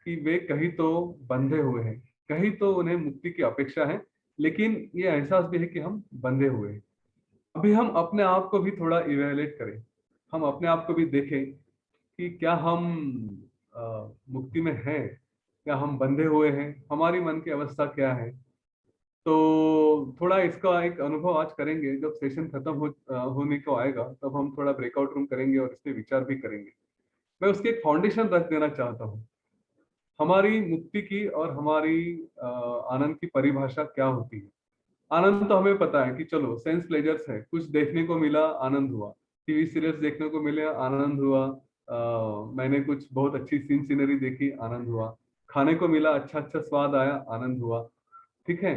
कि वे कहीं तो बंधे हुए हैं, कहीं तो उन्हें मुक्ति की अपेक्षा है, लेकिन ये एहसास भी है कि हम बंधे हुए हैं। अभी हम अपने आप को भी थोड़ा इवेलुएट करें, हम अपने आप को भी देखें कि क्या हम मुक्ति में हैं, क्या हम बंधे हुए हैं, हमारी मन की अवस्था क्या है। तो थोड़ा इसका एक अनुभव आज करेंगे। जब सेशन खत्म होने को आएगा तब हम थोड़ा ब्रेकआउट रूम करेंगे और इस पे विचार भी करेंगे। मैं उसकी एक फाउंडेशन रख देना चाहता हूँ, हमारी मुक्ति की और हमारी आनंद की परिभाषा क्या होती है। आनंद तो हमें पता है कि चलो सेंस प्लेजर्स है, कुछ देखने को मिला आनंद हुआ, टीवी सीरियल्स देखने को मिले आनंद हुआ, मैंने कुछ बहुत अच्छी सीनरी देखी आनंद हुआ, खाने को मिला अच्छा अच्छा स्वाद आया आनंद हुआ। ठीक है।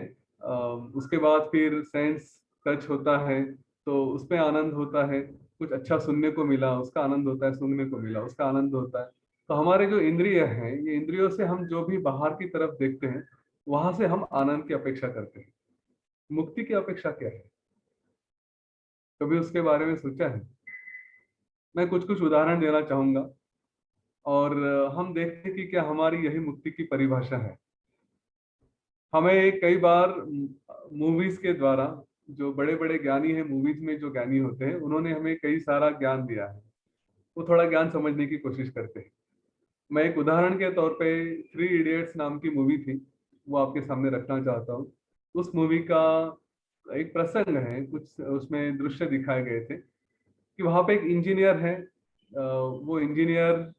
उसके बाद फिर सेंस टच होता है तो उसमें आनंद होता है, कुछ अच्छा सुनने को मिला उसका आनंद होता है, सुनने को मिला उसका आनंद होता है। तो हमारे जो इंद्रिय हैं, ये इंद्रियों से हम जो भी बाहर की तरफ देखते हैं वहां से हम आनंद की अपेक्षा करते हैं। मुक्ति की अपेक्षा क्या है, कभी उसके बारे में सोचा है? मैं कुछ कुछ उदाहरण देना चाहूंगा और हम देखते कि क्या हमारी यही मुक्ति की परिभाषा है। हमें कई बार मूवीज के द्वारा, जो बड़े बड़े ज्ञानी हैं, मूवीज में जो ज्ञानी होते हैं, उन्होंने हमें कई सारा ज्ञान दिया है। वो थोड़ा ज्ञान समझने की कोशिश करते हैं। मैं एक उदाहरण के तौर पे थ्री इडियट्स नाम की मूवी थी, वो आपके सामने रखना चाहता हूँ। उस मूवी का एक प्रसंग है, कुछ उसमें दृश्य दिखाए गए थे कि वहां पे एक इंजीनियर है। वो इंजीनियर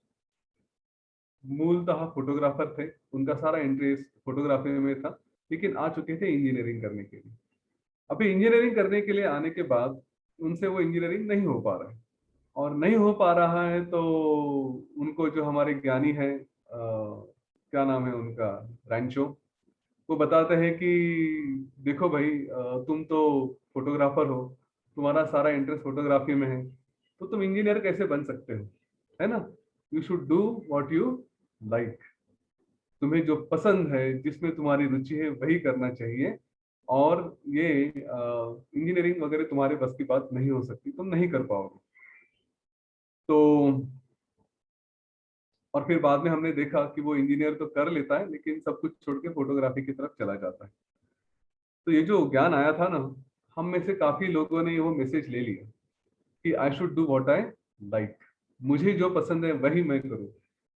मूलतः फोटोग्राफर थे, उनका सारा इंटरेस्ट फोटोग्राफी में था, लेकिन आ चुके थे इंजीनियरिंग करने के लिए। अभी इंजीनियरिंग करने के लिए आने के बाद उनसे वो इंजीनियरिंग नहीं हो पा रहा है, और नहीं हो पा रहा है तो उनको जो हमारे ज्ञानी है, क्या नाम है उनका, रैंचो, वो बताते हैं कि देखो भाई, तुम तो फोटोग्राफर हो, तुम्हारा सारा इंटरेस्ट फोटोग्राफी में है, तो तुम इंजीनियर कैसे बन सकते हो, है ना। You should do what you like, तुम्हें जो पसंद है, जिसमें तुम्हारी रुचि है वही करना चाहिए। और ये इंजीनियरिंग वगैरह तुम्हारे बस की बात नहीं हो सकती, तुम नहीं कर पाओगे। तो और फिर बाद में हमने देखा कि वो इंजीनियर तो कर लेता है, लेकिन सब कुछ छोड़ के फोटोग्राफी की तरफ चला जाता है। तो ये जो ज्ञान आया था ना, हम में से काफी लोगों ने वो मैसेज ले लिया कि I should do what I like, मुझे जो पसंद है वही मैं करूँ।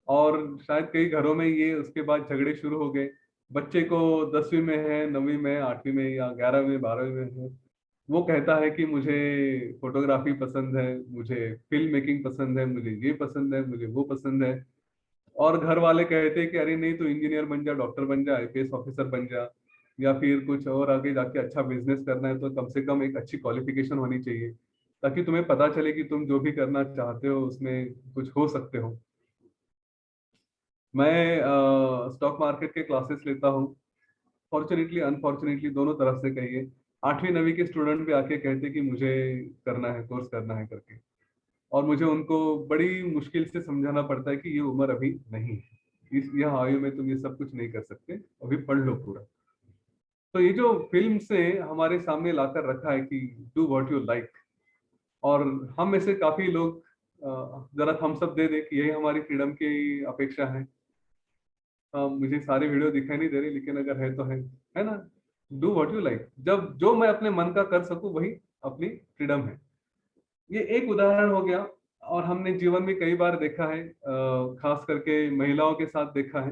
और शायद कई घरों में ये उसके बाद झगड़े शुरू हो गए। बच्चे को 10वीं में है, 9वीं में, 8वीं में या 11वीं 12वीं में है, वो कहता है कि मुझे फोटोग्राफी पसंद है, मुझे फिल्म मेकिंग पसंद है, मुझे ये पसंद है, मुझे वो पसंद है। और घर वाले कहते हैं कि अरे नहीं, तो इंजीनियर बन जा, डॉक्टर बन जा, आईपीएस ऑफिसर बन जा, या फिर कुछ और आगे जाके अच्छा बिजनेस करना है तो कम से कम एक अच्छी क्वालिफिकेशन होनी चाहिए, ताकि तुम्हें पता चले कि तुम जो भी करना चाहते हो उसमें कुछ हो सकते हो। मैं स्टॉक मार्केट के क्लासेस लेता हूँ, फॉर्चुनेटली अनफॉर्चुनेटली दोनों तरफ से कहिए। 8वीं 9वीं के स्टूडेंट भी आके कहते कि मुझे करना है, कोर्स करना है करके, और मुझे उनको बड़ी मुश्किल से समझाना पड़ता है कि ये उम्र अभी नहीं है, इस यह आयु में तुम ये सब कुछ नहीं कर सकते, अभी पढ़ लो पूरा। तो ये जो फिल्म से हमारे सामने लाकर रखा है कि डू व्हाट यू लाइक, और हम में से काफी लोग जरा थम्स अप दे दे कि यही हमारी फ्रीडम की अपेक्षा है। मुझे सारे वीडियो दिखाई नहीं दे रही, लेकिन अगर है तो है ना। डू व्हाट यू लाइक, जब जो मैं अपने मन का कर सकूं वही अपनी फ्रीडम है। ये एक उदाहरण हो गया। और हमने जीवन में कई बार देखा है, खास करके महिलाओं के साथ देखा है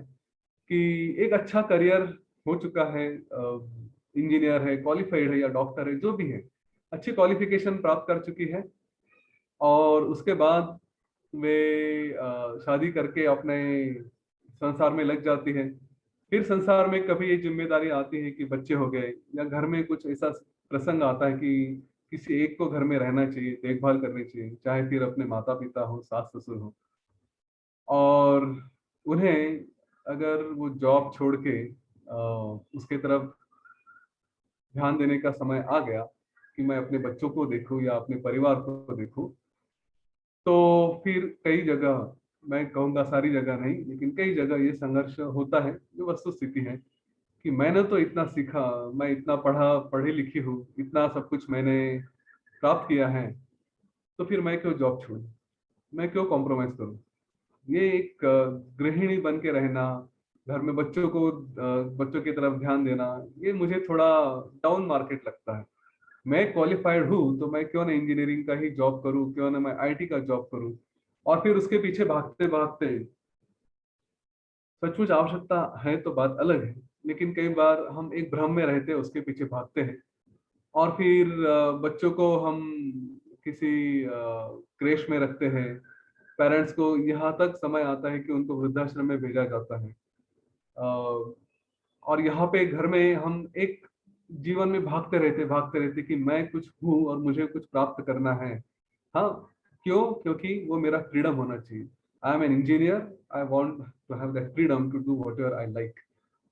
कि एक अच्छा करियर हो चुका है, इंजीनियर है, क्वालिफाइड है या डॉक्टर है, जो भी है, अच्छी क्वालिफिकेशन प्राप्त कर चुकी है, और उसके बाद वे शादी करके अपने संसार में लग जाती है। फिर संसार में कभी ये जिम्मेदारी आती है कि बच्चे हो गए, या घर में कुछ ऐसा प्रसंग आता है कि किसी एक को घर में रहना चाहिए, देखभाल करनी चाहिए, चाहे फिर अपने माता पिता हो, सास ससुर हो। और उन्हें अगर वो जॉब छोड़ के उसके तरफ ध्यान देने का समय आ गया कि मैं अपने बच्चों को देखूं या अपने परिवार को देखूं, तो फिर कई जगह, मैं कहूँगा सारी जगह नहीं, लेकिन कई जगह ये संघर्ष होता है, जो वस्तु स्थिति है कि मैंने तो इतना सीखा, मैं इतना पढ़ी लिखी हूँ, इतना सब कुछ मैंने प्राप्त किया है, तो फिर मैं क्यों जॉब छोड़ूं, मैं क्यों कॉम्प्रोमाइज करूं। ये एक गृहिणी बन के रहना, घर में बच्चों की तरफ ध्यान देना, ये मुझे थोड़ा डाउन मार्केट लगता है। मैं क्वालिफाइड हूँ तो मैं क्यों ना इंजीनियरिंग का ही जॉब करूँ, क्यों ना मैं आईटी का जॉब करूँ। और फिर उसके पीछे भागते भागते सचमुच आवश्यकता है तो बात अलग है, लेकिन कई बार हम एक भ्रम में रहते हैं, उसके पीछे भागते हैं। और फिर बच्चों को हम किसी क्रेश में रखते हैं। पेरेंट्स को यहाँ तक समय आता है कि उनको वृद्धाश्रम में भेजा जाता है। और यहाँ पे घर में हम एक जीवन में भागते रहते कि मैं कुछ हूँ और मुझे कुछ प्राप्त करना है। हाँ, क्यों? क्योंकि वो मेरा फ्रीडम होना चाहिए। I am an engineer, I want to have that freedom to do whatever I like.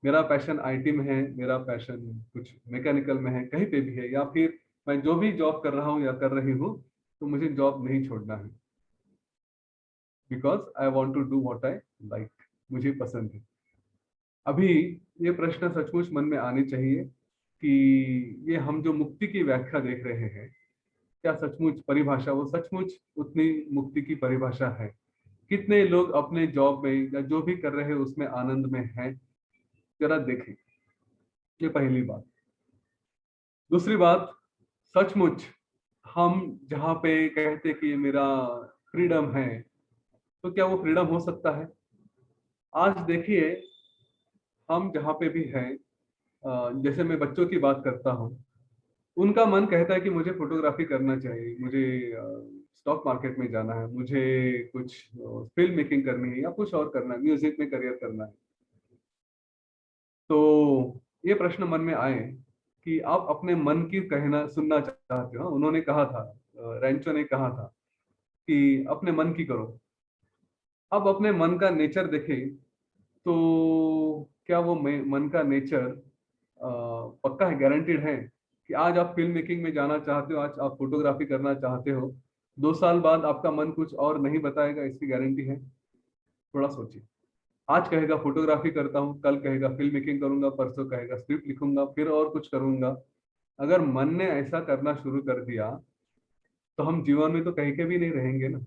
मेरा पैशन आईटी में है, मेरा पैशन कुछ मैकेनिकल में है, कहीं पे भी है, या फिर मैं जो भी जॉब कर रहा हूँ या कर रही हूँ, तो मुझे जॉब नहीं छोड़ना है, because I want to do what I like, मुझे पसंद है। अभी ये प्रश्न सचमुच मन में आने चाहिए कि ये हम जो मुक्ति की व्याख्या देख रहे हैं, क्या सचमुच परिभाषा वो सचमुच उतनी मुक्ति की परिभाषा है? कितने लोग अपने जॉब में या जो भी कर रहे हैं उसमें आनंद में हैं? जरा देखें। ये पहली बात। दूसरी बात, सचमुच हम जहाँ पे कहते कि ये मेरा फ्रीडम है, तो क्या वो फ्रीडम हो सकता है? आज देखिए, हम जहाँ पे भी हैं, जैसे मैं बच्चों की बात करता हूँ, उनका मन कहता है कि मुझे फोटोग्राफी करना चाहिए, मुझे स्टॉक मार्केट में जाना है, मुझे कुछ फिल्म मेकिंग करनी है, या कुछ और करना है, म्यूजिक में करियर करना है। तो ये प्रश्न मन में आए कि आप अपने मन की कहना सुनना चाहते हो। उन्होंने कहा था, रैंचो ने कहा था कि अपने मन की करो। अब अपने मन का नेचर देखें, तो क्या वो मन का नेचर पक्का है, गारंटीड है कि आज आप फिल्म मेकिंग में जाना चाहते हो, आज आप फोटोग्राफी करना चाहते हो, 2 साल बाद आपका मन कुछ और नहीं बताएगा, इसकी गारंटी है? थोड़ा सोचिए। आज कहेगा फोटोग्राफी करता हूँ, कल कहेगा फिल्म मेकिंग करूंगा, परसों कहेगा स्क्रिप्ट लिखूंगा, फिर और कुछ करूंगा। अगर मन ने ऐसा करना शुरू कर दिया, तो हम जीवन में तो कहीं के भी नहीं रहेंगे ना।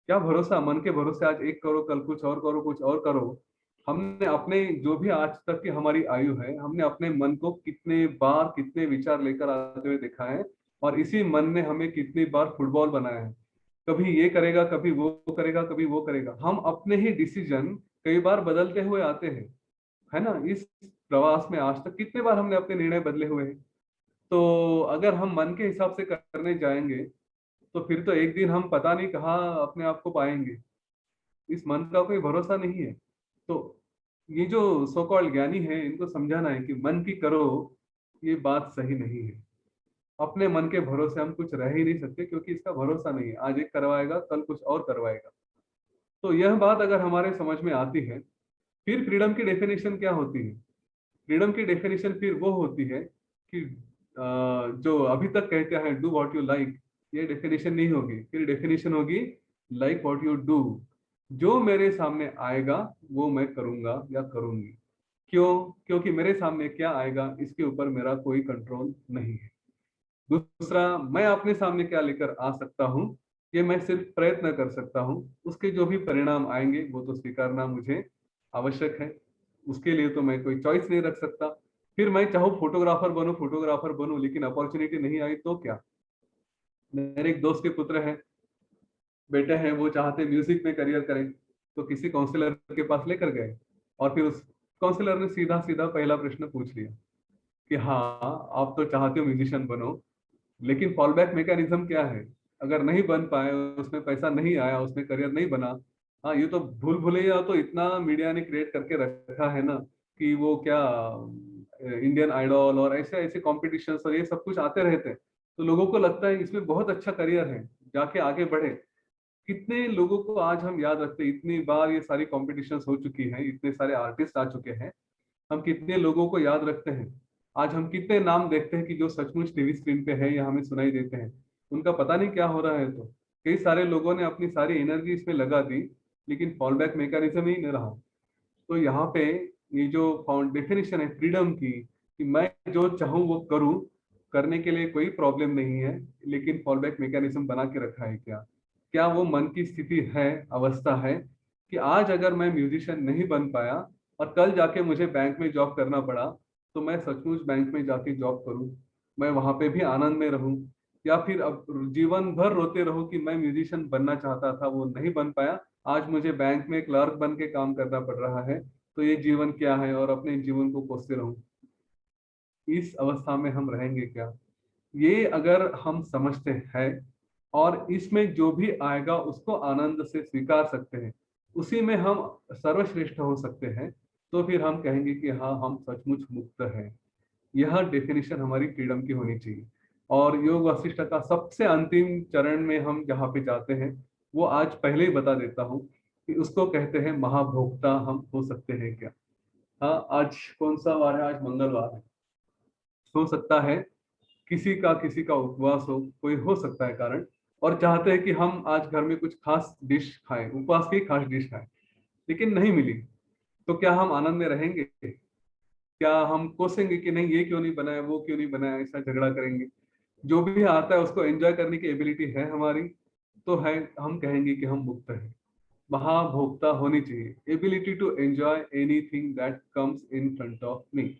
क्या भरोसा, मन के भरोसे आज एक करो, कल कुछ और करो, कुछ और करो। हमने अपने जो भी आज तक की हमारी आयु है, हमने अपने मन को कितने बार कितने विचार लेकर आते हुए देखा है, और इसी मन ने हमें कितनी बार फुटबॉल बनाया है। कभी ये करेगा, कभी वो करेगा, कभी वो करेगा। हम अपने ही डिसीजन कई बार बदलते हुए आते हैं, है ना। इस प्रवास में आज तक कितने बार हमने अपने निर्णय बदले हुए हैं। तो अगर हम मन के हिसाब से करने जाएंगे, तो फिर तो एक दिन हम पता नहीं कहाँ अपने आप को पाएंगे। इस मन का कोई भरोसा नहीं है। तो ये जो सो कॉल्ड ज्ञानी है, इनको समझाना है कि मन की करो, ये बात सही नहीं है। अपने मन के भरोसे हम कुछ रह ही नहीं सकते, क्योंकि इसका भरोसा नहीं है, आज एक करवाएगा, कल कुछ और करवाएगा। तो यह बात अगर हमारे समझ में आती है, फिर फ्रीडम की डेफिनेशन क्या होती है? फ्रीडम की डेफिनेशन फिर वो होती है कि जो अभी तक कहते हैं डू व्हाट यू लाइक, ये डेफिनेशन नहीं होगी। फिर डेफिनेशन होगी लाइक व्हाट यू डू। जो मेरे सामने आएगा वो मैं करूंगा या करूंगी। क्यों? क्योंकि मेरे सामने क्या आएगा इसके ऊपर मेरा कोई कंट्रोल नहीं है। दूसरा, मैं अपने सामने क्या लेकर आ सकता हूँ, ये मैं सिर्फ प्रयत्न कर सकता हूँ। उसके जो भी परिणाम आएंगे वो तो स्वीकारना मुझे आवश्यक है। उसके लिए तो मैं कोई चॉइस नहीं रख सकता। फिर मैं चाहूँ फोटोग्राफर बनूं, लेकिन अपॉर्चुनिटी नहीं आई तो क्या? मेरे एक दोस्त के पुत्र हैं, बेटे हैं, वो चाहते म्यूजिक में करियर करें, तो किसी काउंसलर के पास लेकर गए, और फिर उस काउंसलर ने सीधा सीधा पहला प्रश्न पूछ लिया कि हाँ, आप तो चाहते हो म्यूजिशियन बनो, लेकिन फॉल बैक मैकेनिज्म क्या है? अगर नहीं बन पाए, उसमें पैसा नहीं आया, उसमें करियर नहीं बना, हाँ ये तो भूल भुलैया तो इतना मीडिया ने क्रिएट करके रखा है ना, कि वो क्या इंडियन आइडल और ऐसे ऐसे कॉम्पिटिशन्स और ये सब कुछ आते रहते हैं, तो लोगों को लगता है इसमें बहुत अच्छा करियर है, जाके आगे बढ़े। कितने लोगों को आज हम याद रखते हैं, इतनी बार ये सारी कॉम्पिटिशन्स हो चुकी हैं, इतने सारे आर्टिस्ट आ चुके हैं, हम कितने लोगों को याद रखते हैं। आज हम कितने नाम देखते हैं कि जो सचमुच टीवी स्क्रीन पे है या हमें सुनाई देते हैं, उनका पता नहीं क्या हो रहा है। तो कई सारे लोगों ने अपनी सारी एनर्जी इसमें लगा दी, लेकिन फॉल बैक मैकेनिज्म ही नहीं रहा। तो यहाँ पे ये जो फाउंड डेफिनेशन है फ्रीडम की, कि मैं जो चाहूँ वो करूँ, करने के लिए कोई प्रॉब्लम नहीं है, लेकिन फॉल बैक मैकेनिज्म बना के रखा है क्या? क्या वो मन की स्थिति है, अवस्था है, कि आज अगर मैं म्यूजिशियन नहीं बन पाया और कल जाके मुझे बैंक में जॉब करना पड़ा, तो मैं सचमुच बैंक में जाके जॉब करूं, मैं वहां पे भी आनंद में रहूं, या फिर अब जीवन भर रोते रहूं कि मैं म्यूजिशियन बनना चाहता था वो नहीं बन पाया, आज मुझे बैंक में क्लर्क बन के काम करना पड़ रहा है, तो ये जीवन क्या है, और अपने जीवन को कोसते रहूं, इस अवस्था में हम रहेंगे क्या? ये अगर हम समझते हैं और इसमें जो भी आएगा उसको आनंद से स्वीकार सकते हैं, उसी में हम सर्वश्रेष्ठ हो सकते हैं, तो फिर हम कहेंगे कि हाँ हम सचमुच मुक्त हैं। यह डेफिनेशन हमारी फ्रीडम की होनी चाहिए। और योग वासिष्ठ का सबसे अंतिम चरण में हम जहाँ पे जाते हैं, वो आज पहले ही बता देता हूँ कि उसको कहते हैं महाभोक्ता हम हो सकते हैं क्या। हाँ, आज कौन सा वार है? आज मंगलवार है। हो सकता है किसी का उपवास हो, कोई हो सकता है कारण, और चाहते हैं कि हम आज घर में कुछ खास डिश खाएं, उपवास की खास डिश खाएं, लेकिन नहीं मिली, तो क्या हम आनंद में रहेंगे? क्या हम कोसेंगे कि नहीं ये क्यों नहीं बनाया, वो क्यों नहीं बनाया, ऐसा झगड़ा करेंगे? जो भी आता है उसको एंजॉय करने की एबिलिटी है हमारी, तो है, हम कहेंगे कि हम मुक्त हैं। महाभोक्ता होनी चाहिए, ability to enjoy anything that comes in front of me.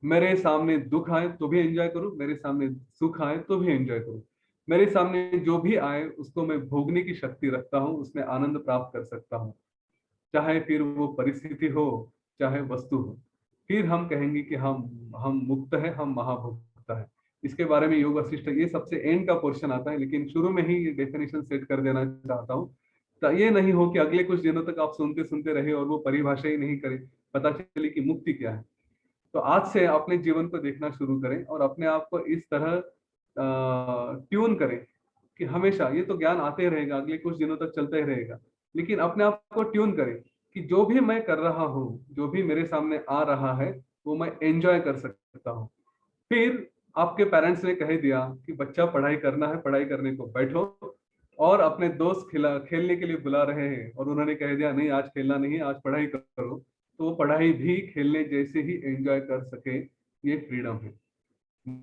मेरे सामने दुख आए तो भी एंजॉय करूं, मेरे सामने सुख आए तो भी एंजॉय करूं, मेरे सामने जो भी आए उसको मैं भोगने की शक्ति रखता हूं, उसमें आनंद प्राप्त कर सकता हूं, चाहे फिर वो परिस्थिति हो, चाहे वस्तु हो। फिर हम कहेंगे कि हम मुक्त है, हम महाभोक्त है। इसके बारे में योग वशिष्ठ, ये सबसे एंड का पोर्शन आता है, लेकिन शुरू में ही ये डेफिनेशन सेट कर देना चाहता हूँ, तो ये नहीं हो कि अगले कुछ दिनों तक आप सुनते सुनते रहे और वो परिभाषा ही नहीं करे, पता चले कि मुक्ति क्या है। तो आज से अपने जीवन को देखना शुरू करें और अपने आप को इस तरह ट्यून करें कि हमेशा ये तो ज्ञान आते रहेगा, अगले कुछ दिनों तक चलता ही रहेगा, लेकिन अपने आप को ट्यून करें कि जो भी मैं कर रहा हूँ, जो भी मेरे सामने आ रहा है, वो मैं एंजॉय कर सकता हूँ। फिर आपके पेरेंट्स ने कह दिया कि बच्चा पढ़ाई करना है, पढ़ाई करने को बैठो, और अपने दोस्त खेलने के लिए बुला रहे हैं और उन्होंने कह दिया नहीं आज खेलना नहीं है, आज पढ़ाई करो, तो वो पढ़ाई भी खेलने जैसे ही एंजॉय कर सके, ये फ्रीडम है।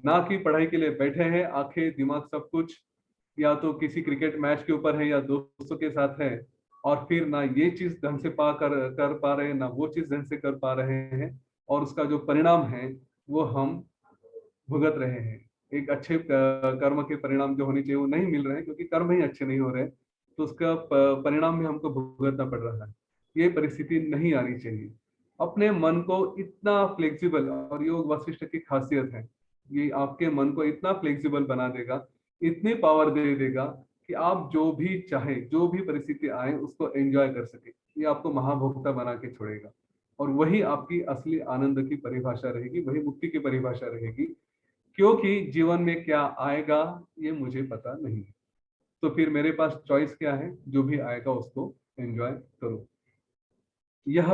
ना कि पढ़ाई के लिए बैठे हैं, आंखें दिमाग सब कुछ या तो किसी क्रिकेट मैच के ऊपर है या दोस्तों के साथ है, और फिर ना ये चीज ढंग से कर पा रहे हैं, ना वो चीज ढंग से कर पा रहे हैं, और उसका जो परिणाम है वो हम भुगत रहे हैं। एक अच्छे कर्म के परिणाम जो होने चाहिए वो नहीं मिल रहे हैं, क्योंकि कर्म ही अच्छे नहीं हो रहे, तो उसका परिणाम भी हमको भुगतना पड़ रहा है। ये परिस्थिति नहीं आनी चाहिए। अपने मन को इतना फ्लेक्सिबल, और योग वशिष्ठ की खासियत है, ये आपके मन को इतना फ्लेक्सिबल बना देगा, इतनी पावर दे देगा कि आप जो भी चाहे, जो भी परिस्थिति आए उसको एंजॉय कर सके। ये आपको महाभोक्ता बना के छोड़ेगा, और वही आपकी असली आनंद की परिभाषा रहेगी, वही मुक्ति की परिभाषा रहेगी। क्योंकि जीवन में क्या आएगा ये मुझे पता नहीं है, तो फिर मेरे पास चॉइस क्या है? जो भी आएगा उसको एंजॉय करो। यह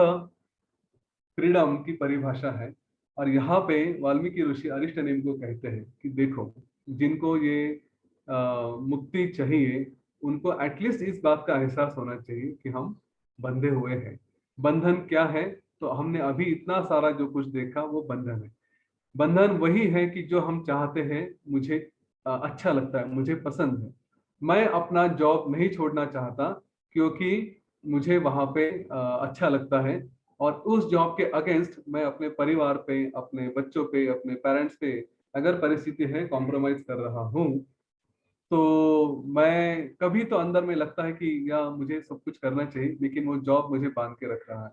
फ्रीडम की परिभाषा है। और यहाँ पे वाल्मीकि ऋषि अरिष्ट नेमि को कहते हैं कि देखो, जिनको ये मुक्ति चाहिए, उनको एटलीस्ट इस बात का एहसास होना चाहिए कि हम बंधे हुए हैं। बंधन क्या है? तो हमने अभी इतना सारा जो कुछ देखा वो बंधन है। बंधन वही है कि जो हम चाहते हैं, मुझे अच्छा लगता है, मुझे पसंद है, मैं अपना जॉब नहीं छोड़ना चाहता, क्योंकि मुझे वहां पे अच्छा लगता है, और उस जॉब के अगेंस्ट मैं अपने परिवार पे, अपने बच्चों पे, अपने पेरेंट्स पे अगर परिस्थिति है कॉम्प्रोमाइज कर रहा हूँ, तो मैं कभी तो अंदर में लगता है कि या मुझे सब कुछ करना चाहिए, लेकिन वो जॉब मुझे बांध के रख रहा है,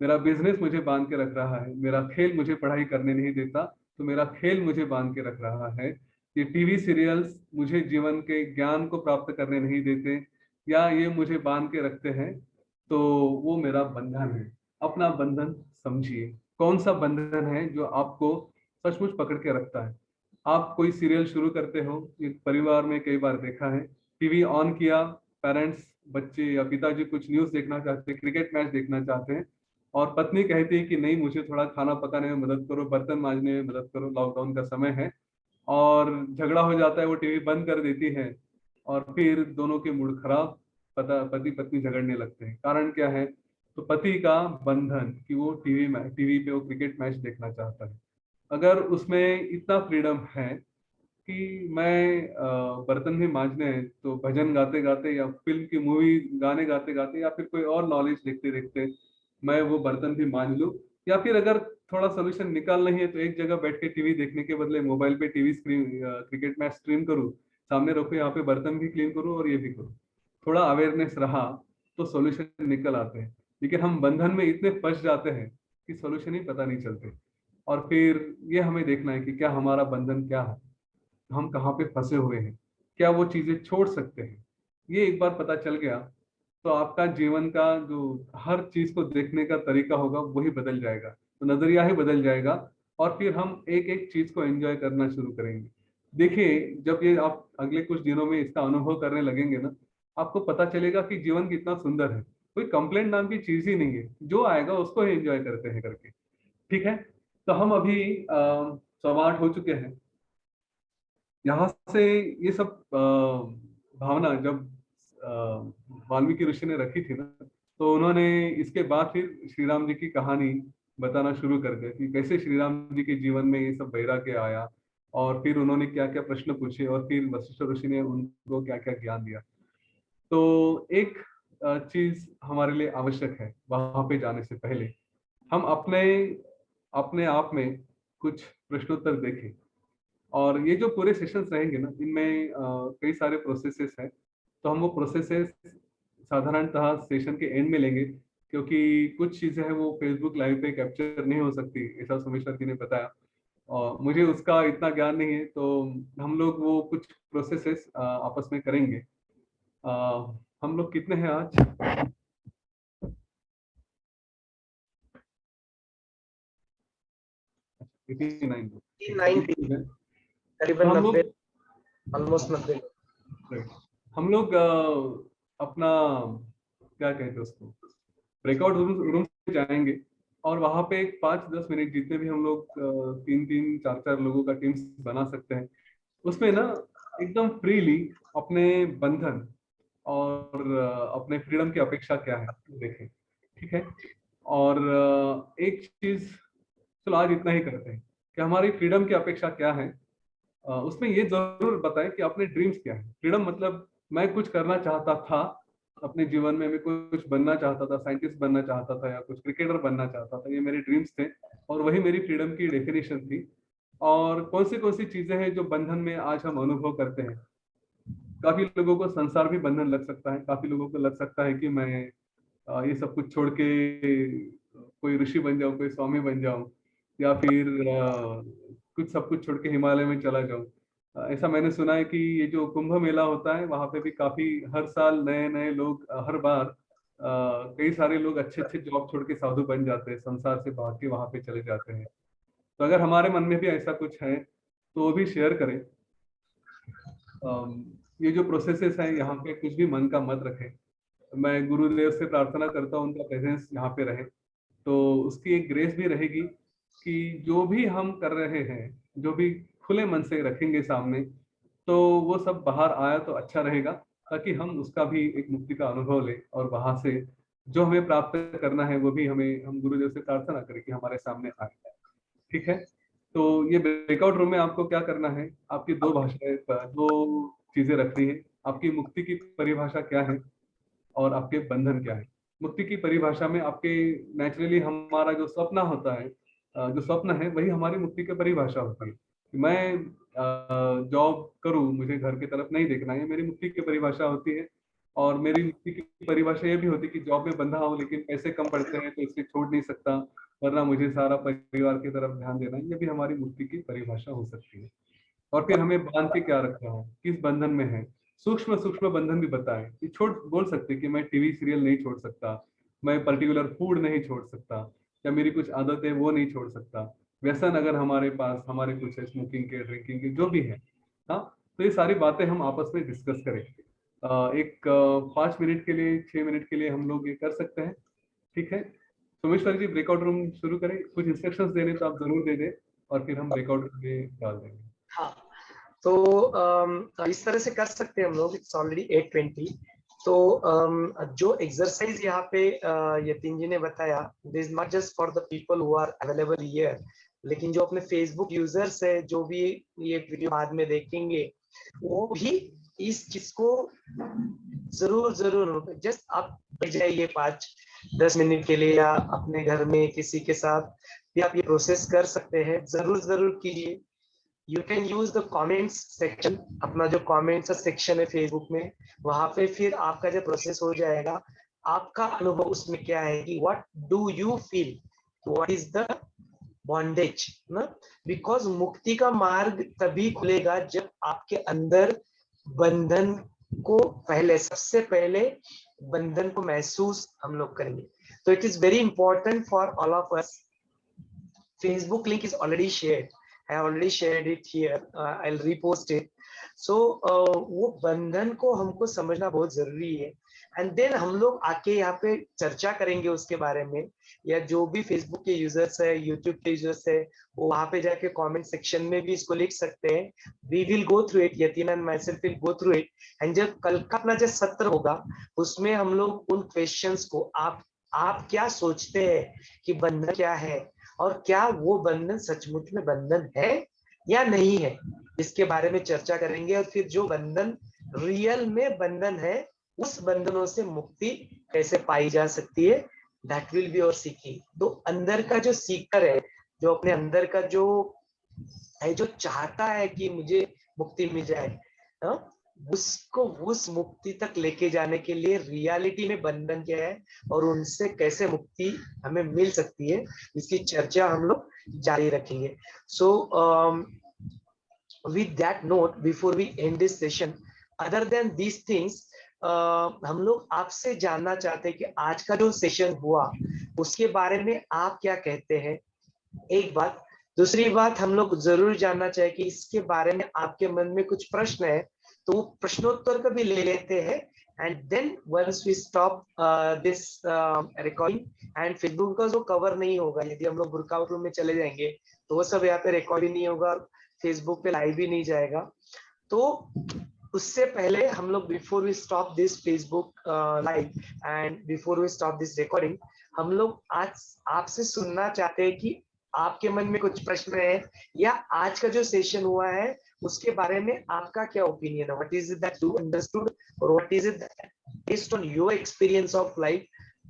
मेरा बिजनेस मुझे बांध के रख रहा है, मेरा खेल मुझे पढ़ाई करने नहीं देता, तो मेरा खेल मुझे बांध के रख रहा है, ये टीवी सीरियल्स मुझे जीवन के ज्ञान को प्राप्त करने नहीं देते या ये मुझे बांध के रखते हैं, तो वो मेरा बंधन है। अपना बंधन समझिए, कौन सा बंधन है जो आपको सचमुच पकड़ के रखता है। आप कोई सीरियल शुरू करते हो, ये परिवार में कई बार देखा है, टीवी ऑन किया, पेरेंट्स, बच्चे या पिताजी कुछ न्यूज़ देखना चाहते हैं, क्रिकेट मैच देखना चाहते हैं, और पत्नी कहती है कि नहीं, मुझे थोड़ा खाना पकाने में मदद करो, बर्तन मांजने में मदद करो, लॉकडाउन का समय है, और झगड़ा हो जाता है, वो टीवी बंद कर देती है, और फिर दोनों के मूड खराब, पति पत्नी झगड़ने लगते हैं। कारण क्या है? तो पति का बंधन कि वो टीवी पे वो क्रिकेट मैच देखना चाहता है। अगर उसमें इतना फ्रीडम है कि मैं बर्तन भी मांजने हैं तो भजन गाते गाते या फिल्म की मूवी गाने गाते गाते या फिर कोई और नॉलेज देखते देखते मैं वो बर्तन भी मांज लूं, या फिर अगर थोड़ा सोल्यूशन निकालना ही है तो एक जगह बैठ के टीवी देखने के बदले मोबाइल पे TV screen cricket match stream करूँ, सामने रखो, यहाँ पे बर्तन भी क्लीन करूँ और ये भी करूँ। थोड़ा अवेयरनेस रहा तो सोल्यूशन निकल आते हैं, लेकिन हम बंधन में इतने फंस जाते हैं कि सोल्यूशन ही पता नहीं चलते। और फिर ये हमें देखना है कि क्या हमारा बंधन क्या है, हम कहाँ पे फंसे हुए हैं, क्या वो चीजें छोड़ सकते हैं। ये एक बार पता चल गया तो आपका जीवन का जो हर चीज को देखने का तरीका होगा वही बदल जाएगा, तो नजरिया ही बदल जाएगा, और फिर हम एक एक चीज को एंजॉय करना शुरू करेंगे। देखिए, जब ये आप अगले कुछ दिनों में इसका अनुभव करने लगेंगे ना, आपको पता चलेगा कि जीवन कितना सुंदर है। कोई कंप्लेंट नाम की चीज ही नहीं है, जो आएगा उसको ही एंजॉय करते हैं करके। ठीक है, तो हम अभी 8:15 हो चुके हैं। यहाँ से ये सब भावना जब वाल्मीकि ऋषि ने रखी थी ना, तो उन्होंने इसके बाद फिर श्री राम जी की कहानी बताना शुरू कर दिया कि कैसे श्री राम जी के जीवन में ये सब वैराग्य आया, और फिर उन्होंने क्या क्या प्रश्न पूछे, और फिर वशिष्ठ ऋषि ने उनको क्या क्या ज्ञान दिया। तो एक चीज हमारे लिए आवश्यक है, वहां पे जाने से पहले हम अपने अपने आप में कुछ प्रश्नोत्तर देखें। और ये जो पूरे सेशंस रहेंगे ना, इनमें कई सारे प्रोसेसेस हैं, तो हम वो प्रोसेसेस साधारणतः सेशन के एंड में लेंगे, क्योंकि कुछ चीजें हैं वो फेसबुक लाइव पे कैप्चर नहीं हो सकती, ऐसा सोमेश्वर जी ने बताया, और मुझे उसका इतना ज्ञान नहीं है, तो हम लोग वो कुछ प्रोसेसेस आपस में करेंगे। अ, हम लोग कितने हैं आज? 89 लोग। 90 तो करीबन हम 90, लोग ऑलमोस्ट 90। right, हम लोग अपना क्या कहते हैं उसको, ब्रेकआउट रूम में जाएंगे, और वहां पे 5-10 मिनट जितने भी हम लोग 3-3, 4-4 लोगों का टीम्स बना सकते हैं, उसमें ना एकदम फ्रीली अपने बंधन और अपने फ्रीडम की अपेक्षा क्या है देखें। ठीक है, और एक चीज, चलो आज इतना ही करते हैं कि हमारी फ्रीडम की अपेक्षा क्या है। उसमें ये जरूर बताएं कि अपने ड्रीम्स क्या है। फ्रीडम मतलब मैं कुछ करना चाहता था अपने जीवन में, मैं कुछ बनना चाहता था, साइंटिस्ट बनना चाहता था या कुछ क्रिकेटर बनना चाहता था, ये मेरे ड्रीम्स थे, और वही मेरी फ्रीडम की डेफिनेशन थी। और कौन सी चीजें हैं जो बंधन में आज हम अनुभव करते हैं। काफी लोगों को संसार भी बंधन लग सकता है, काफी लोगों को लग सकता है कि मैं ये सब कुछ छोड़ के कोई ऋषि बन जाऊं, कोई स्वामी बन जाऊं, या फिर कुछ सब कुछ छोड़ के हिमालय में चला जाऊं। ऐसा मैंने सुना है कि ये जो कुंभ मेला होता है वहां पे भी काफी हर साल नए नए लोग, हर बार कई सारे लोग अच्छे अच्छे जॉब छोड़ के साधु बन जाते हैं, संसार से भाग के वहां पे चले जाते हैं। तो अगर हमारे मन में भी ऐसा कुछ है तो वो भी शेयर करें। ये जो प्रोसेसेस हैं यहाँ पे कुछ भी मन का मत रखें। मैं गुरुदेव से प्रार्थना करता हूँ उनका प्रेजेंस यहाँ पे रहे, तो उसकी एक ग्रेस भी रहेगी कि जो भी हम कर रहे हैं, जो भी खुले मन से रखेंगे सामने, तो वो सब बाहर आया तो अच्छा रहेगा, ताकि हम उसका भी एक मुक्ति का अनुभव लें, और वहां से जो हमें प्राप्त करना है वो भी हम गुरुदेव से प्रार्थना करें कि हमारे सामने आए। ठीक है, तो ये ब्रेकआउट रूम में आपको क्या करना है, आपकी दो भाषाएं, दो चीजें रखनी है। आपकी मुक्ति की परिभाषा क्या है और आपके बंधन क्या है। मुक्ति की परिभाषा में आपके नेचुरली हमारा जो सपना होता है, जो स्वप्न है वही हमारी मुक्ति की परिभाषा होती है। कि मैं जॉब करूं, मुझे घर की तरफ नहीं देखना है, ये मेरी मुक्ति की परिभाषा होती है। और मेरी मुक्ति की परिभाषा ये भी होती है कि जॉब में बंधा हूं लेकिन पैसे कम पड़ते हैं तो इसलिए छोड़ नहीं सकता, वरना मुझे सारा परिवार की तरफ ध्यान देना है। ये भी हमारी मुक्ति की परिभाषा हो सकती है। और फिर हमें बांध के क्या रखा है, किस बंधन में है, सूक्ष्म सूक्ष्म बंधन भी बताए कि छोड़ बोल सकते कि मैं टीवी सीरियल नहीं छोड़ सकता, मैं पर्टिकुलर फूड नहीं छोड़ सकता, या मेरी कुछ आदत है वो नहीं छोड़ सकता, व्यसन अगर हमारे पास हमारे कुछ है, स्मोकिंग के, ड्रिंकिंग के, जो भी है। हाँ, तो ये सारी बातें हम आपस में डिस्कस करें। एक 5 मिनट के लिए, 6 मिनट के लिए हम लोग ये कर सकते हैं, ठीक है। सोमेश्वर जी, ब्रेकआउट रूम शुरू करें, कुछ इंस्ट्रक्शंस देने तो आप जरूर दे दें, और फिर हम ब्रेकआउट रूम में डाल देंगे। हाँ, तो इस तरह से कर सकते हैं हम लोग। It's already 8:20। तो जो एक्सरसाइज यहाँ पे यतीन जी ने बताया, this is not just for the people who are available here, लेकिन जो अपने फेसबुक यूजर्स है, जो भी ये वीडियो बाद में देखेंगे, वो भी इस चीज को जरूर जरूर जस्ट आप जाइए 5-10 मिनट के लिए, या अपने घर में किसी के साथ भी आप ये प्रोसेस कर सकते हैं। जरूर जरूर कीजिए। You can use the comments section, अपना जो कमेंट्स सेक्शन है फेसबुक में, वहां पे फिर आपका जब प्रोसेस हो जाएगा, आपका अनुभव उसमें क्या है कि what do you feel, what is the bondage ना। बिकॉज मुक्ति का मार्ग तभी खुलेगा जब आपके अंदर बंधन को, पहले सबसे पहले बंधन को महसूस हम लोग करेंगे। तो it is very important for all of us. Facebook link is already shared. I already shared it here. I'll repost it. So वो बंधन को हमको समझना बहुत जरूरी है। एंड देन हम लोग आके यहाँ पे चर्चा करेंगे उसके बारे में, या जो भी फेसबुक के यूजर्स है, यूट्यूब के यूजर्स है, वो वहां पे जाके कमेंट सेक्शन में भी इसको लिख सकते हैं। We will go through it, Yatin and myself will go through it. And जब कल का अपना जो सत्र होगा, उसमें हम लोग उन क्वेश्चंस को, आप क्या सोचते हैं कि बंधन क्या है, और क्या वो बंधन सचमुच में बंधन है या नहीं है, इसके बारे में चर्चा करेंगे। और फिर जो बंधन रियल में बंधन है, उस बंधनों से मुक्ति कैसे पाई जा सकती है, दैट विल बी और सीकिंग। तो अंदर का जो सीकर है, जो अपने अंदर का जो है, जो चाहता है कि मुझे मुक्ति मिल जाए, उसको उस मुक्ति तक लेके जाने के लिए रियलिटी में बंधन क्या है और उनसे कैसे मुक्ति हमें मिल सकती है, इसकी चर्चा हम लोग जारी रखेंगे। सो with that note, before we end this session, other than these things, हम लोग आपसे जानना चाहते हैं कि आज का जो सेशन हुआ उसके बारे में आप क्या कहते हैं, एक बात। दूसरी बात, हम लोग जरूर जानना चाहिए कि इसके बारे में आपके मन में कुछ प्रश्न है, तो वो प्रश्नोत्तर का भी ले लेते हैं। And then once we stop this recording, and Facebook का जो कवर नहीं होगा, यदि हम लोग वर्कआउट रूम में चले जाएंगे तो वो सब यहाँ पे रिकॉर्ड ही नहीं होगा, फेसबुक पे लाइव भी नहीं जाएगा। तो उससे पहले हम लोग, before we stop this Facebook live and before we stop this recording, हम लोग आज आपसे सुनना चाहते हैं कि आपके मन में कुछ प्रश्न है, या आज का जो सेशन हुआ है उसके बारे में आपका क्या ओपिनियन है, what is it that you understood, और what is it based on your experience of life,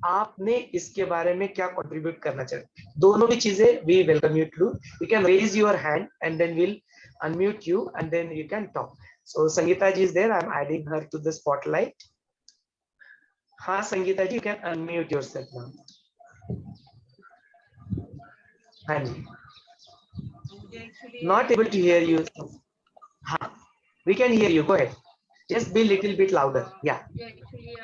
आपने इसके बारे में क्या कंट्रीब्यूट करना चाहते हैं। दोनों भी चीजें we welcome you to do. You can raise your hand and then will unmute you and then you can talk. So Sangeeta ji is there. I'm adding her to the spotlight. हाँ संगीता जी, you can unmute yourself now. हाँ जी, not able to hear you. हाँ, we can hear you. Go ahead. Just be little bit louder. Yeah. Actually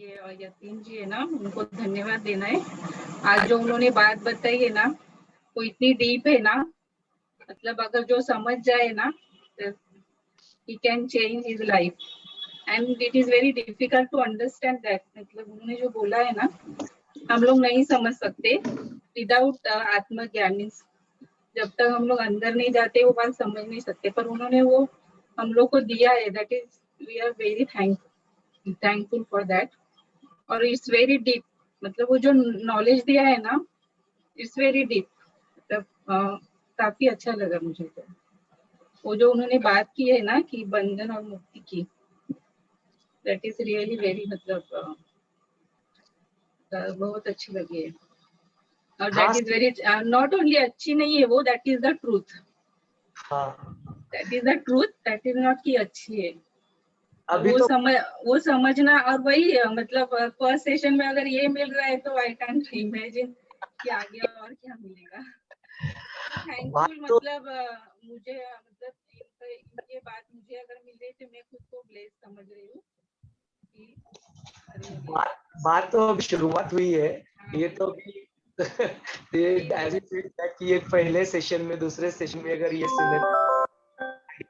ये यतीन जी है ना, उनको धन्यवाद देना है। आज जो उन्होंने बात बताई है ना, वो इतनी डीप है ना, मतलब अगर जो समझ जाए ना, he can change his life and it is very difficult to understand that। मतलब उन्होंने जो बोला है ना, हम लोग नहीं समझ सकते विदाउट आत्मज्ञान। जब तक हम लोग अंदर नहीं जाते वो बात समझ नहीं सकते, पर उन्होंने वो हम लोग को दिया है। That is we are very thankful for that. और इट्स वेरी डीप, मतलब वो जो नॉलेज दिया है ना, इट्स वेरी डीप। मतलब काफी अच्छा लगा मुझे। तो वो जो उन्होंने बात की है ना कि बंधन और मुक्ति की, दैट इज रियली वेरी, मतलब बहुत अच्छी लगी है। और that is very, not only अच्छी नहीं है वो, that is the truth. That is the truth, that is not कि अच्छी है। अभी वो तो वो समझना। और वही मतलब फर्स्ट सेशन में अगर ये मिल रहा है तो आई कैंट इमेजिन कि आगे और क्या मिलेगा। थैंकफुल, मतलब मुझे मतलब मतलब ये बात मुझे अगर मिल रही तो मैं खुद को ब्लेस समझ रही हूँ कि अरे बात तो अभी शुरुआत हुई है। हाँ, ये तो अभी कि ये पहले सेशन में, दूसरे सेशन में अगर ये सुने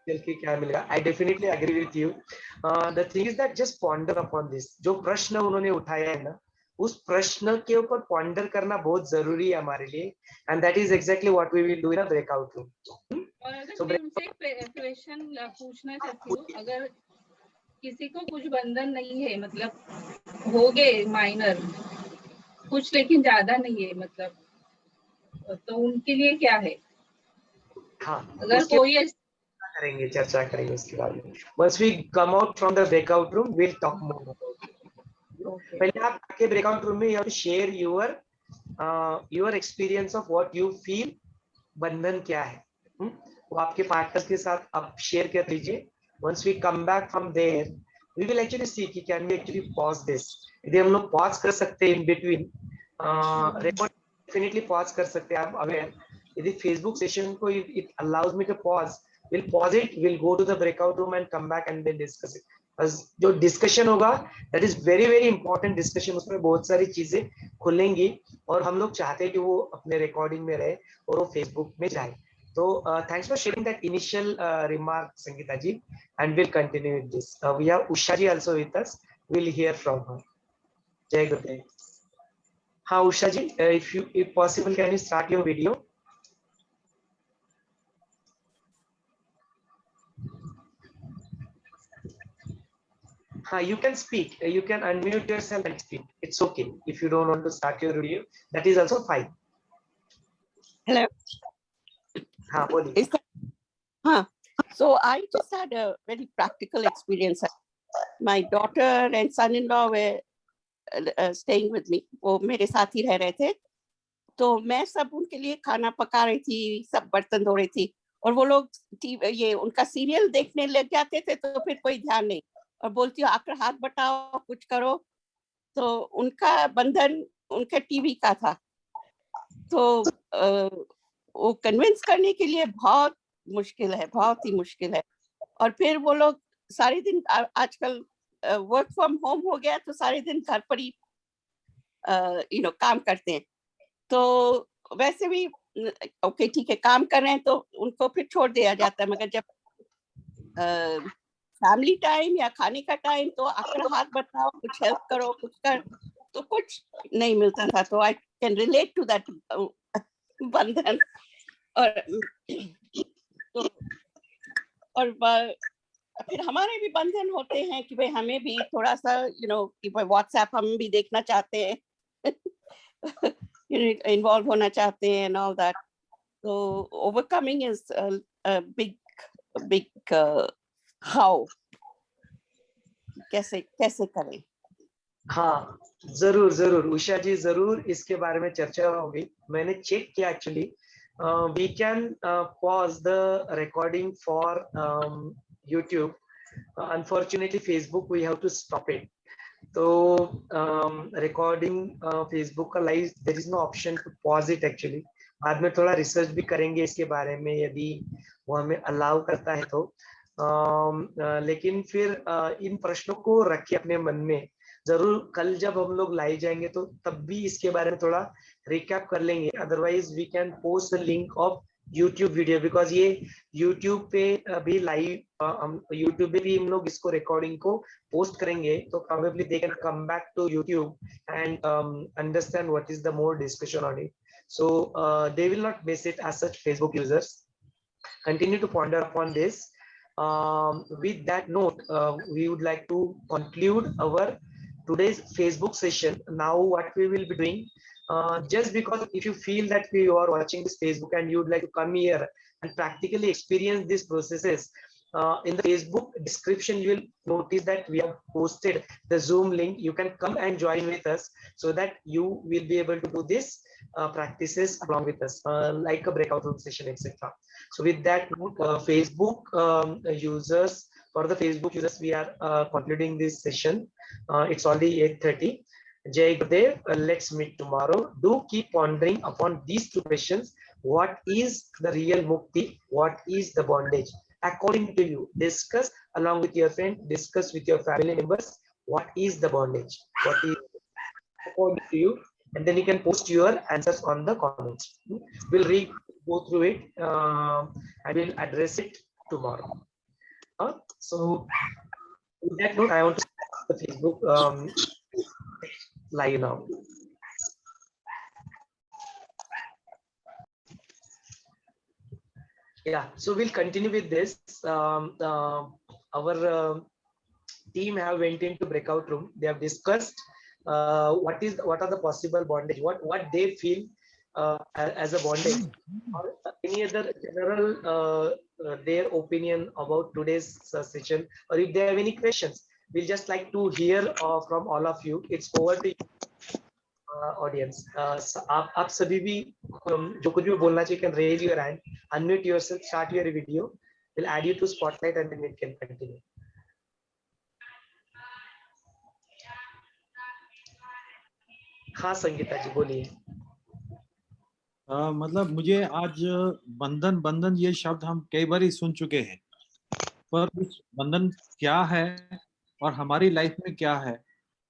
चल के क्या मिलेगा। I definitely agree with you. The thing is that just ponder upon this. जो प्रश्न उन्होंने उठाया है ना, उस प्रश्न के ऊपर पॉन्डर करना बहुत जरूरी है हमारे लिए, and that is exactly what we will do in a breakout room. और अगर सो मैं उनसे एक क्वेश्चन पूछना चाहती हूँ, अगर किसी को कुछ बंधन नहीं है, मतलब हो गए माइनर कुछ लेकिन ज्यादा नहीं है, मतलब तो उनके लिए क्या है? हाँ, अगर उसके कोई करेंगे, चर्चा करेंगे उसके बारे में। Once we come out from the breakout room will talk more about it. Okay, पहले आप आके ब्रेकआउट रूम में you have to share your experience of what you feel. बंधन क्या है, वो आपके पार्टनर के साथ आप शेयर कर लीजिए। Once we come back from there we will actually see कि can we actually pause this. यदि हम लोग पॉज कर सकते हैं in between, record definitely pause कर सकते हैं। आप अवेयर, यदि फेसबुक सेशन को it allows me to pause, we'll pause it, we'll go to the breakout room and come back and then discuss it. बस जो डिस्कशन होगा that is very very important discussion. उसमें बहुत सारी चीजें खुलेंगी और हम लोग चाहते हैं कि वो अपने रिकॉर्डिंग में रहे और वो फेसबुक में जाए। तो thanks for sharing that initial remark Sangeeta ji, and will continue with this. We have Usha ji also with us, will hear from her. जय गुरुदेव। हाँ उषा जी, if possible can you start your video? You can speak. You can unmute yourself and speak. It's okay. If you don't want to start your video, that is also fine. Hello. बोलिए। So I just had a very practical experience. My daughter and son-in-law were staying with me. वो मेरे साथ ही रह रहे थे। तो मैं सब उनके लिए खाना पका रही थी, सब बर्तन धो रही थी, और वो लोग ये उनका सीरियल देखने लग जाते थे, तो फिर कोई ध्यान नहीं, और बोलती हूँ आकर हाथ बटाओ, कुछ करो। तो उनका बंधन उनके टीवी का था। तो वो कन्विंस करने के लिए बहुत मुश्किल है, बहुत ही मुश्किल है। और फिर वो लोग सारे दिन, आजकल वर्क फ्रॉम होम हो गया, तो सारे दिन घर पर ही काम करते हैं। तो वैसे भी ओके ठीक है, काम कर रहे हैं तो उनको फिर छोड़ दिया जाता है, मगर जब फैमिली टाइम या खाने का टाइम, तो आकर हाथ बटाओ, कुछ हेल्प करो, कुछ कर, तो कुछ नहीं मिलता था। तो I can relate to that बंधन। और फिर हमारे भी बंधन होते हैं कि भाई हमें भी थोड़ा सा कि भाई व्हाट्सएप हम भी देखना चाहते हैं, इन्वॉल्व होना चाहते हैं एंड ऑल दैट। तो overcoming is a big how, कैसे करें। हाँ जरूर जरूर उषा जी, जरूर इसके बारे में चर्चा होगी। मैंने चेक किया actually, we can pause the recording for YouTube. Unfortunately Facebook we have to stop it. तो रिकॉर्डिंग फेसबुक का live, there is no option to pause it actually. बाद में थोड़ा रिसर्च भी करेंगे इसके बारे में, यदि वो हमें अलाउ करता है तो। लेकिन फिर इन प्रश्नों को रखिए अपने मन में। जरूर कल जब हम लोग लाइव जाएंगे तो तब भी इसके बारे में थोड़ा रिकैप कर लेंगे। Otherwise we can post the link of YouTube video, because ये YouTube पे अभी लाइव, हम YouTube पे भी हम लोग इसको रिकॉर्डिंग को पोस्ट करेंगे, तो probably they can come back to YouTube and understand what is the more discussion on it. So they will not miss it as such. Facebook users continue to ponder upon this. With that note, we would like to conclude our today's Facebook session. Now what we will be doing, just because if you feel that you are watching this Facebook and you would like to come here and practically experience these processes, in the Facebook description you will notice that we have posted the Zoom link. You can come and join with us so that you will be able to do this practices along with us, like a breakout room session, etc. So with that note, Facebook users, for the Facebook users, we are concluding this session. It's already 8:30. Jai Gurudev. Let's meet tomorrow. Do keep pondering upon these two questions. What is the real mukti? What is the bondage? according to you. Discuss along with your friend, discuss with your family members, what is the bondage, what is according to you, and then you can post your answers on the comments. We'll go through it. I will address it tomorrow. So with that note, I want to start the Facebook live now. Yeah, so we'll continue with this. Our team have went into breakout room. They have discussed what are the possible bondage, what they feel as a bondage, or any other general their opinion about today's session, or if they have any questions. We'll just like to hear from all of you. It's over to you, audience. आप सभी भी जो कुछ भी बोलना चाहिए, can raise your hand, unmute yourself, start your video. We'll add you to spotlight and then we can continue. हाँ संगीता जी बोलिए। मतलब मुझे आज बंधन बंधन ये शब्द हम कई बार ही सुन चुके हैं, पर उस बंधन क्या है और हमारी लाइफ में क्या है,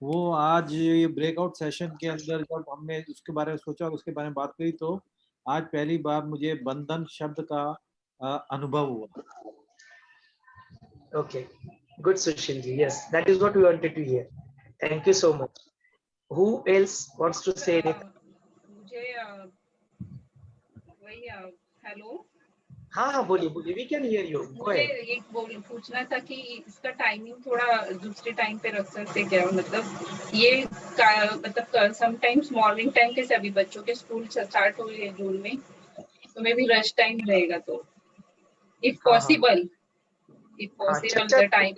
वो आज ये ब्रेकआउट सेशन के अंदर जब हमने उसके बारे में सोचा और उसके बारे में बात करी, तो आज पहली बार मुझे बंधन शब्द का अनुभव हुआ। Okay, good Sushil ji. Yes, that is what we wanted to hear. Thank you so much. Who else wants to say anything? मुझे वही हेलो। हाँ हाँ बोलिए बोलिए, we can hear you. Go मुझे ahead. ये पूछना था कि इसका टाइमिंग थोड़ा दूसरे टाइम पे रख सकते क्या, मतलब ये मतलब समटाइम्स मॉर्निंग टाइम के सभी बच्चों के स्कूल स्टार्ट हो गए जून में, तो मे भी रश टाइम रहेगा, तो इफ पॉसिबल द टाइम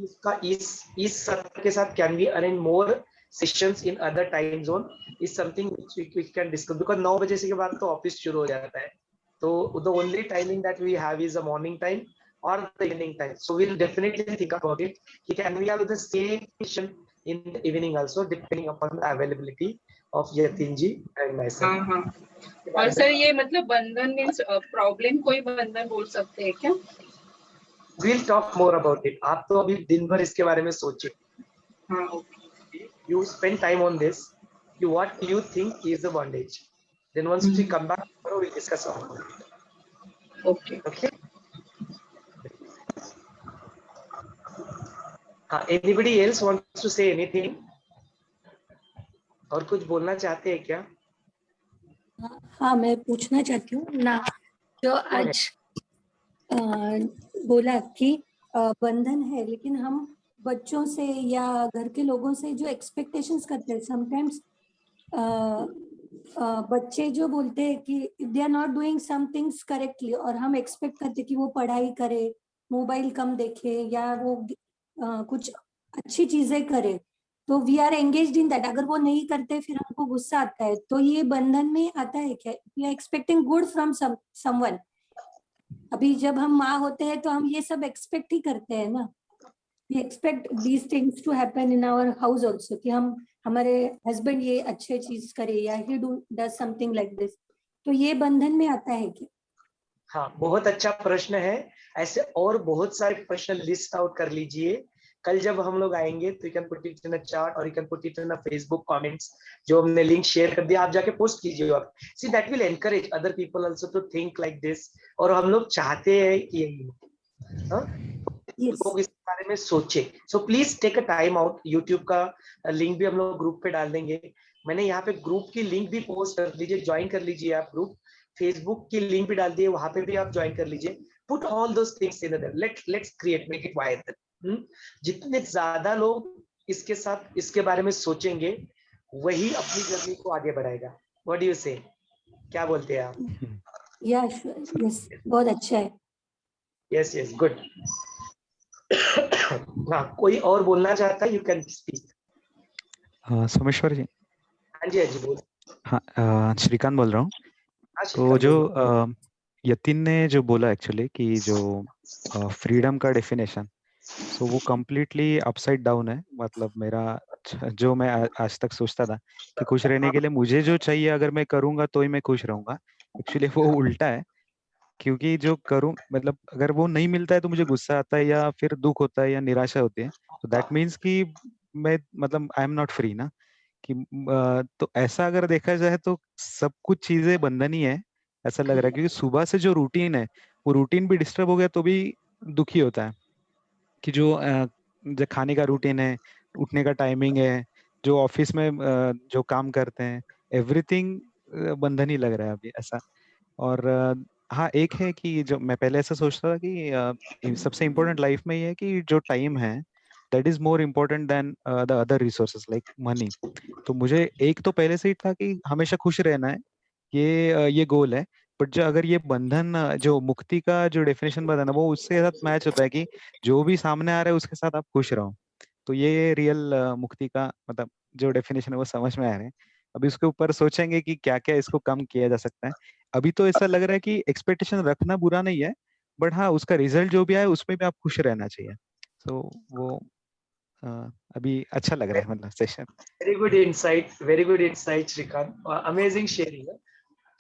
इसका इस सत्र के साथ can we arrange more sessions in other time zone is something which we can discuss, because 9 बजे से के बाद तो ऑफिस शुरू हो जाता है, तो the only timing that we have is the morning time or the evening time. So we'll definitely think about it. Can we have the same session in the evening also, depending upon the availability of Yatin ji and myself. हाँ। और sir ये मतलब बंधन means problem कोई बंधन बोल सकते हैं क्या? We'll talk more about it. आप तो अभी दिन भर इसके बारे में सोचिए. हाँ, okay. You spend time on this. What you think is the bondage. Then once we come back tomorrow, we'll discuss on it. Okay. Okay. Anybody else wants to say anything? और कुछ बोलना चाहते हैं क्या? हाँ, मैं पूछना चाहती हूँ ना, जो आज बोला कि बंधन है, लेकिन हम बच्चों से या घर के लोगों से जो एक्सपेक्टेशंस करते हैं, समटाइम्स बच्चे जो बोलते हैं कि they are not doing some things correctly, और हम एक्सपेक्ट करते कि वो पढ़ाई करे, मोबाइल कम देखे, या वो कुछ अच्छी चीजें करे, तो we are engaged in that. अगर वो नहीं करते फिर हमको गुस्सा आता है, तो ये बंधन में आता है क्या? We are expecting good from someone. अभी जब हम माँ होते हैं तो हम ये सब एक्सपेक्ट ही करते हैं ना, we expect these things to happen in our house also, कि हम हमारे हस्बैंड ये अच्छे चीज करे या ही डज समथिंग लाइक दिस, तो ये बंधन में आता है क्या? हाँ, बहुत अच्छा प्रश्न है। ऐसे और बहुत सारे प्रश्न लिस्ट आउट कर लीजिए। कल जब हम लोग आएंगे तो you can put it in a chart और you can put it in a Facebook comments, जो हमने लिंक शेयर कर दिया, आप जाके पोस्ट कीजिए। आप see that will encourage other people also to think like this, और हम लोग चाहते हैं कि लोग इस बारे में सोचे। So please take a time out. YouTube का लिंक भी हम लोग ग्रुप पे डाल देंगे। मैंने यहाँ पे ग्रुप की लिंक भी पोस्ट कर लीजिए, ज्वाइन कर लीजिए आप ग्रुप। फेसबुक की लिंक भी डाल दिए, वहां पे भी आप ज्वाइन कर लीजिए। Put all those things in their, let's create, make it viral. जितने ज्यादा लोग इसके साथ इसके बारे में सोचेंगे, वही अपनी जर्नी को आगे बढ़ाएगा। व्हाट डू यू से? क्या बोलते हैं आप? यस, बहुत अच्छा है। Yes yes, good. हाँ, कोई और बोलना चाहता है? You can speak. Someshwar ji. हाँ जी बोल। हाँ, श्रीकांत बोल रहा हूँ। तो जो यतिन ने जो बोला एक्चुअली कि जो फ्रीडम का डेफिनेशन, सो वो कम्प्लीटली अपसाइड डाउन है। मतलब मेरा जो मैं आज तक सोचता था कि खुश रहने के लिए मुझे जो चाहिए अगर मैं करूंगा तो ही मैं खुश रहूंगा, एक्चुअली वो उल्टा है। क्योंकि जो करूं मतलब अगर वो नहीं मिलता है तो मुझे गुस्सा आता है या फिर दुख होता है या निराशा होती है, तो दैट मीन्स कि मैं मतलब आई एम नॉट फ्री ना, कि तो ऐसा अगर देखा जाए तो सब कुछ चीजें बंधन ही है, ऐसा लग रहा है। क्योंकि सुबह से जो रूटीन है वो रूटीन भी डिस्टर्ब हो गया तो भी दुखी होता है। कि जो खाने का रूटीन है, उठने का टाइमिंग है, जो ऑफिस में जो काम करते हैं, एवरीथिंग बंधन ही लग रहा है अभी ऐसा। और हाँ, एक है कि जो मैं पहले ऐसा सोचता था कि सबसे इम्पोर्टेंट लाइफ में ये है कि जो टाइम है that is more important then the other resources like money. तो मुझे एक तो पहले से ही था कि हमेशा खुश रहना है, ये गोल है। बट जो अगर ये बंधन जो मुक्ति का जो डेफिनेशन बताया ना, वो उसके साथ मैच होता है कि जो भी सामने आ रहा है उसके साथ आप खुश रहो। तो ये रियल मुक्ति का मतलब जो डेफिनेशन है वो समझ में आ रहे हैं। अभी उसके ऊपर सोचेंगे कि क्या क्या इसको कम किया जा सकता है। अभी तो ऐसा लग रहा है कि एक्सपेक्टेशन रखना बुरा नहीं है, बट हाँ उसका रिजल्ट जो भी आए उसमें भी आप खुश रहना चाहिए। तो वो अ, अभी अच्छा लग रहा है मतलब session. Very good insight, Shrikant. Amazing sharing.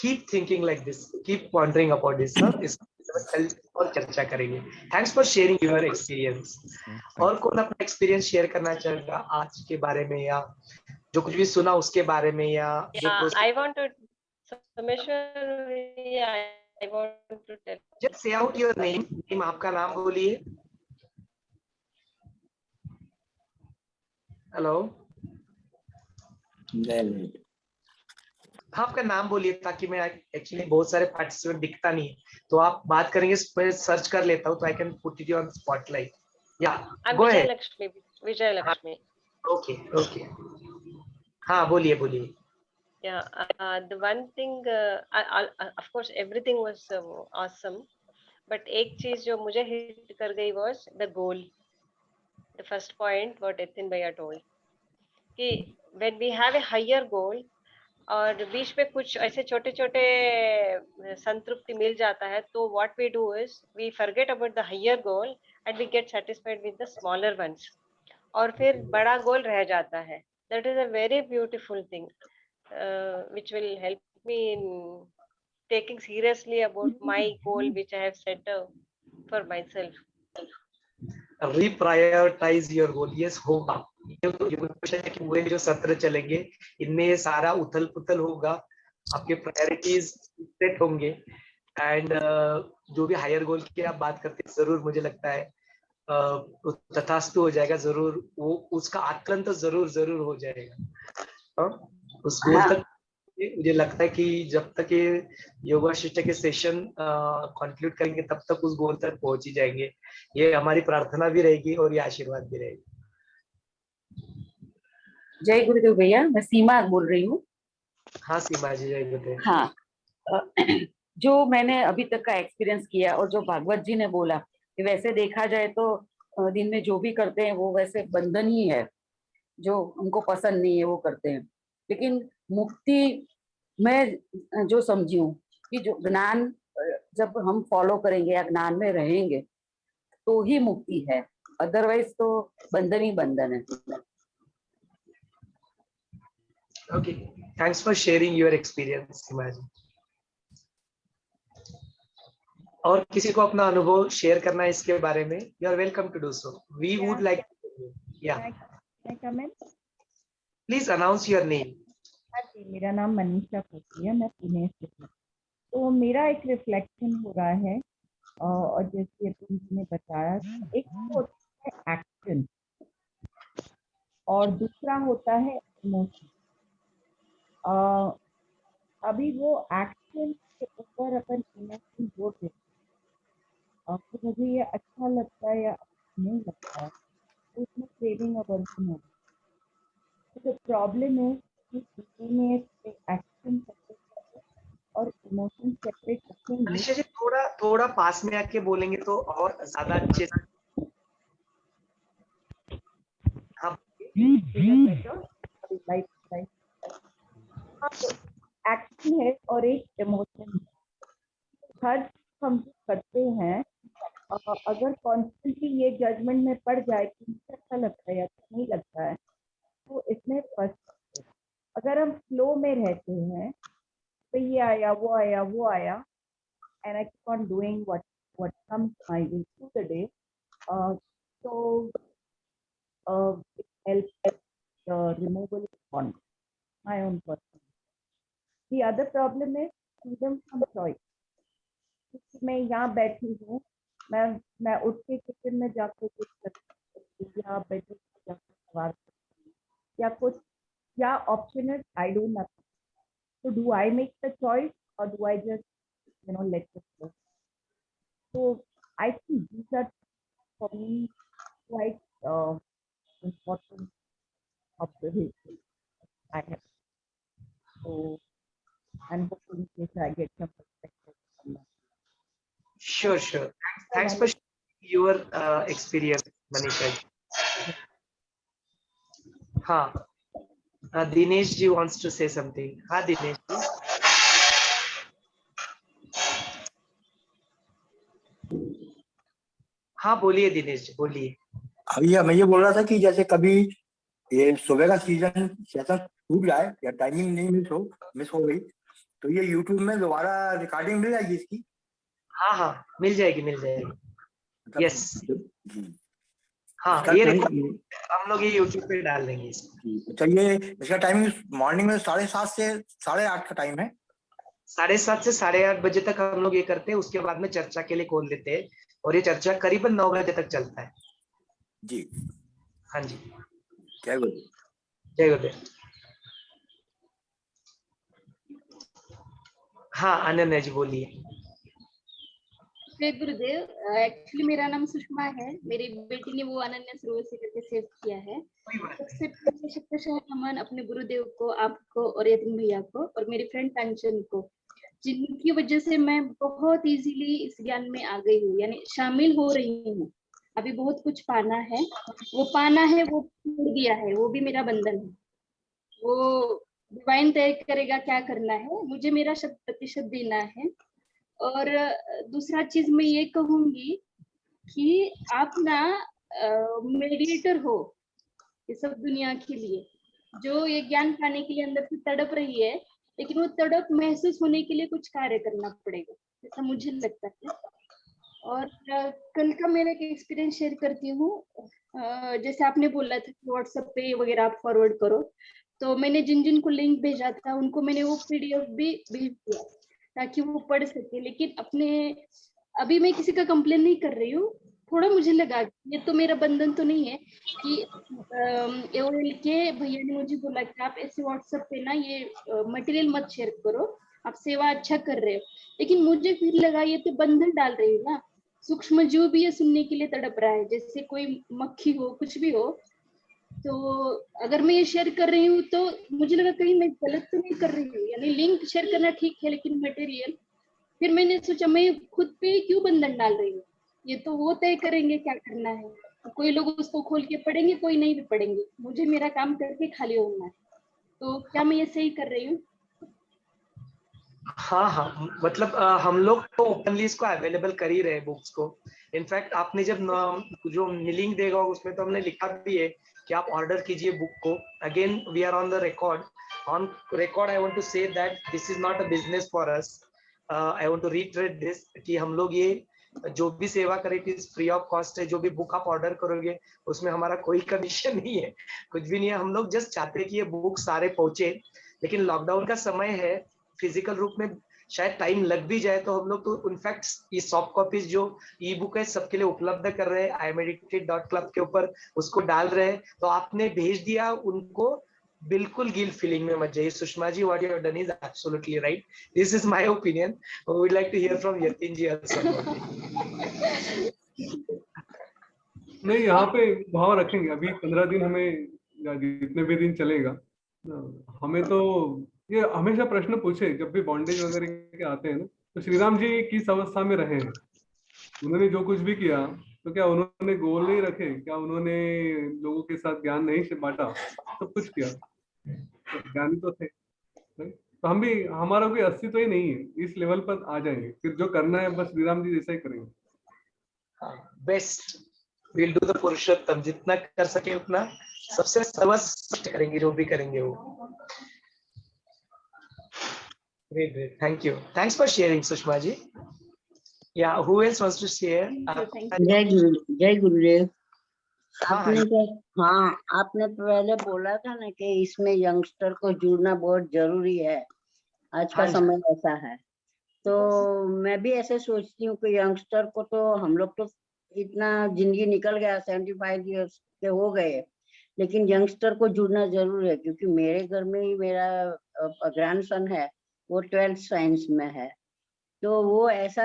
Keep thinking like this. Keep pondering about this. इस कल और चर्चा करेंगे. Thanks for sharing your experience. और कौन अपना एक्सपीरियंस शेयर करना चाहेगा आज के बारे में, या जो कुछ भी सुना उसके बारे में, या I want to, Someshwar, I want to tell. Just say out your name. Name आपका नाम बोलिए. हेलो. हाँ, आपका नाम बोलिए ताकि मैं एक्चुअली बहुत सारे पार्टिसिपेंट दिखता नहीं, तो आप बात करेंगे, मैं सर्च कर लेता हूँ तो I can put it on spotlight. या go ahead. Vijay Lakshmi. Okay okay. हाँ, बोलिए बोलिए. Yeah, the one thing, of course, everything was awesome, but एक चीज जो मुझे hit कर गई was the goal. The first point what Etin Bhaiya told कि when we have a higher goal और बीच में कुछ ऐसे छोटे छोटे संतृप्ति मिल जाता है, तो what we do is we forget about the higher goal and we get satisfied with the smaller ones, और फिर बड़ा गोल रह जाता है. That is a very beautiful thing, which will help me in taking seriously about my goal which I have set for myself. Reprioritize your goal. Yes, होगा. ये question है कि पूरे जो सत्र चलेंगे इनमें ये सारा उथल पुथल होगा, आपके प्रायोरिटीज सेट होंगे, एंड जो भी हायर गोल की आप बात करते हैं जरूर मुझे लगता है तथास्तु हो जाएगा, जरूर वो उसका आकलन तो जरूर जरूर हो जाएगा. उस गोल तक मुझे लगता है कि जब तक ये योग वशिष्ठ के सेशन कंक्लूड करेंगे तब तक उस गोल तक पहुंच ही जाएंगे. ये हमारी प्रार्थना भी रहेगी और ये आशीर्वाद भी रहेगी. जय गुरुदेव भैया, मैं सीमा बोल रही हूँ. हाँ सीमा जी, जय गुरुदेव. हाँ, जो मैंने अभी तक का एक्सपीरियंस किया और जो भागवत जी ने बोला कि वैसे देखा जाए तो दिन में जो भी करते हैं वो वैसे बंधन ही है, जो उनको पसंद नहीं है वो करते हैं. लेकिन मुक्ति मैं जो समझी हूँ कि जो ज्ञान जब हम फॉलो करेंगे या ज्ञान में रहेंगे तो ही मुक्ति है, अदरवाइज तो बंधन ही बंधन है. Okay, thanks for sharing your experience Seema ji. और किसी को अपना अनुभव शेयर करना है इसके बारे में, you are welcome to do so. We would like, या प्लीज अनाउंस योर नेम. मेरा नाम मनीषा खोती है, मैं पुणे से हूँ. तो मेरा एक रिफ्लेक्शन हो रहा है, और जैसे तुमने बताया, एक होता है एक्शन और दूसरा होता है इमोशन. अभी वो एक्शन के ऊपर अपन इमोशन जोड़ देते हैं, तो मुझे ये अच्छा लगता है या नहीं लगता है, तो उसमें क्रेविंग अवर्जन होता है. तो प्रॉब्लम है कि किसी ने एक्शन और इमोशन सेपरेट रखेंगे. मनीषा जी थोड़ा पास में आके बोलेंगे तो और ज्यादा अच्छे से. हाँ, एक्शन है और एक इमोशन है. हर हम करते हैं, अगर कॉन्स्टेंटली ये जजमेंट में पड़ जाए कि मुझे अच्छा लगता है या अच्छा नहीं लगता है, तो इसमें फंस सकते हैं. अगर हम फ्लो में रहते हैं तो ये आया वो आया वो आया, and I keep on doing what comes my way through the day. So it helps the removal on my own person. The other problem is freedom from choice. क्योंकि मैं यहाँ बैठी हूँ, मैं उठ के किचन में जाकर कुछ कर सकती हूँ या बेडरूम में जाकर सवार सकती हूँ या कुछ, या ऑप्शन है I do nothing. So do I make the choice or do I just let it go? So I think these are for me quite important observations I have. So and hopefully I get some perspective from that. Sure. Thanks for sharing your experience, Manisha. हाँ, Dinesh ji wants to say something. हाँ, Dinesh ji. हाँ, बोलिए दिनेश जी, बोलिए. भैया मैं ये बोल रहा था कि जैसे कभी ये सुबह का सीजन जैसा छूट जाए या टाइमिंग नहीं मिस हो गई तो ये YouTube में दोबारा रिकॉर्डिंग मिल जाएगी इसकी? हाँ, मिल जाएगी. यस. हाँ, ये हम लोग ये YouTube पे डाल देंगे इसको. तो ये इसका टाइमिंग मॉर्निंग में 7:30 से 8:30 का टाइम है. 7:30 से 8:30 बजे तक हम लोग ये करते हैं. उसके बाद में चर्चा के लिए खोल देते हैं और ये चर्चा करीबन 9 बजे तक चलता है जी. हाँ जी. जय गुरुदेव. जय गुरुदेव. हाँ, अनन्या जी बोलिए. जय गुरुदेव. एक्चुअली मेरा नाम सुषमा है. मेरी बेटी ने वो अनन्या सरोवर से करके सेव किया है. सबसे पहले शक्तिशाली नमन अपने गुरुदेव को, आपको और यतिन भैया को और मेरी फ्रेंड कंचन को, जिनकी वजह से मैं बहुत इजीली इस ज्ञान में आ गई हूँ, यानी शामिल हो रही हूँ. अभी बहुत कुछ पाना है, वो छोड़ दिया है, वो भी मेरा बंधन है. वो डिवाइन तय करेगा क्या करना है, मुझे मेरा 100% देना है. और दूसरा चीज मैं ये कहूंगी कि आप ना मेडिएटर हो ये सब दुनिया के लिए, जो ये ज्ञान पाने के लिए अंदर से तड़प रही है, लेकिन वो तड़प महसूस होने के लिए कुछ कार्य करना पड़ेगा, ऐसा मुझे लगता है. और कल का मेरा एक एक्सपीरियंस शेयर करती हूँ. जैसे आपने बोला था कि व्हाट्सएप पे वगैरह आप फॉरवर्ड करो, तो मैंने जिन को लिंक भेजा था उनको मैंने वो PDF भी भेज दिया ताकि वो पढ़ सके. लेकिन अभी मैं किसी का कंप्लेन नहीं कर रही हूँ. थोड़ा मुझे लगा ये तो मेरा बंधन तो नहीं है कि AOL के भैया ने मुझे बोला कि आप ऐसे व्हाट्सएप पे ना ये मटेरियल मत शेयर करो, आप सेवा अच्छा कर रहे हो. लेकिन मुझे फिर लगा ये तो बंधन डाल रही हूँ ना. सूक्ष्म जीव भी ये सुनने के लिए तड़प रहा है, जैसे कोई मक्खी हो, कुछ भी हो. तो अगर मैं ये शेयर कर रही हूँ तो मुझे लगा कहीं मैं गलत तो नहीं कर रही हूँ, यानी लिंक शेयर करना ठीक है लेकिन मटेरियल. फिर मैंने सोचा मैं खुद पे क्यों बंधन डाल रही हूँ, ये तो वो तय करेंगे क्या करना है. कोई लोग उसको खोल के पढ़ेंगे, कोई नहीं भी पढ़ेंगे, मुझे मेरा काम करके खाली होना है. तो क्या मैं ये सही कर रही हूँ? हाँ, मतलब हम लोग तो ओपनली इसको अवेलेबल कर ही रहे हैं बुक्स को. इनफैक्ट आपने जब जो लिंक देगा उसमें तो हमने लिखा भी है कि आप ऑर्डर कीजिए बुक को. Again we are on the record. On record I want to say that this is not a business for us. I want to retreat this कि हम लोग ये जो भी सेवा करें फ्री ऑफ कॉस्ट है. जो भी बुक आप ऑर्डर करोगे उसमें हमारा कोई कमीशन नहीं है, कुछ भी नहीं है. हम लोग जस्ट चाहते हैं कि ये बुक सारे पहुंचे. लेकिन लॉकडाउन का समय है, फिजिकल रूप में शायद टाइम लग भी जाए, तो हम लोग तो इनफैक्ट ये सॉफ्ट कॉपीज जो ई बुक है सबके लिए उपलब्ध कर रहे हैं. imeditate.club के ऊपर उसको डाल रहे हैं. तो आपने भेज दिया उनको, बिल्कुल गिल्ट फीलिंग में मत जाइए. Sushma ji, what you have done is absolutely right. This is my opinion. We would like to hear from Yatin ji also. नहीं, यहाँ पे भाव रखेंगे. अभी 15 दिन हमें, जितने भी दिन चलेगा, हमें तो ये हमेशा प्रश्न पूछे जब भी बॉन्डेज वगैरह के आते हैं ना, तो श्री राम जी किस अवस्था में रहे हैं, उन्होंने जो कुछ भी किया, तो क्या उन्होंने गोल नहीं रखे, क्या उन्होंने लोगों के साथ ज्ञान नहीं से बांटा, सब कुछ किया, तो ज्ञानी तो थे. तो हम भी, हमारा कोई अस्तित्व ही नहीं है, इस लेवल पर आ जाएंगे, फिर जो करना है बस श्री राम जी जैसा ही करेंगे. बेस्ट विल डू द पुरुषोत्तम. जितना कर सके उतना सबसे सर्वश्रेष्ठ करेंगे, जो भी करेंगे वो. Great. Thank you. Thanks for sharing, Sushma ji. Yeah, who else wants to share? जय गुरुदेव। हाँ, आपने तो आपने पहले बोला था ना कि इसमें यंगस्टर को जुड़ना बहुत जरूरी है, आज का हाँ जी। समय ऐसा है। तो मैं भी ऐसे सोचती हूँ कि यंगस्टर को तो हम लोग तो इतना जिंदगी निकल गया, 75 ईयर्स के हो गए, लेकिन यंगस्टर को जुड़ना जरूर है, क्योंकि मेरे घर में ही मेरा ग्रैंडसन है, वो 12th साइंस में है। तो वो ऐसा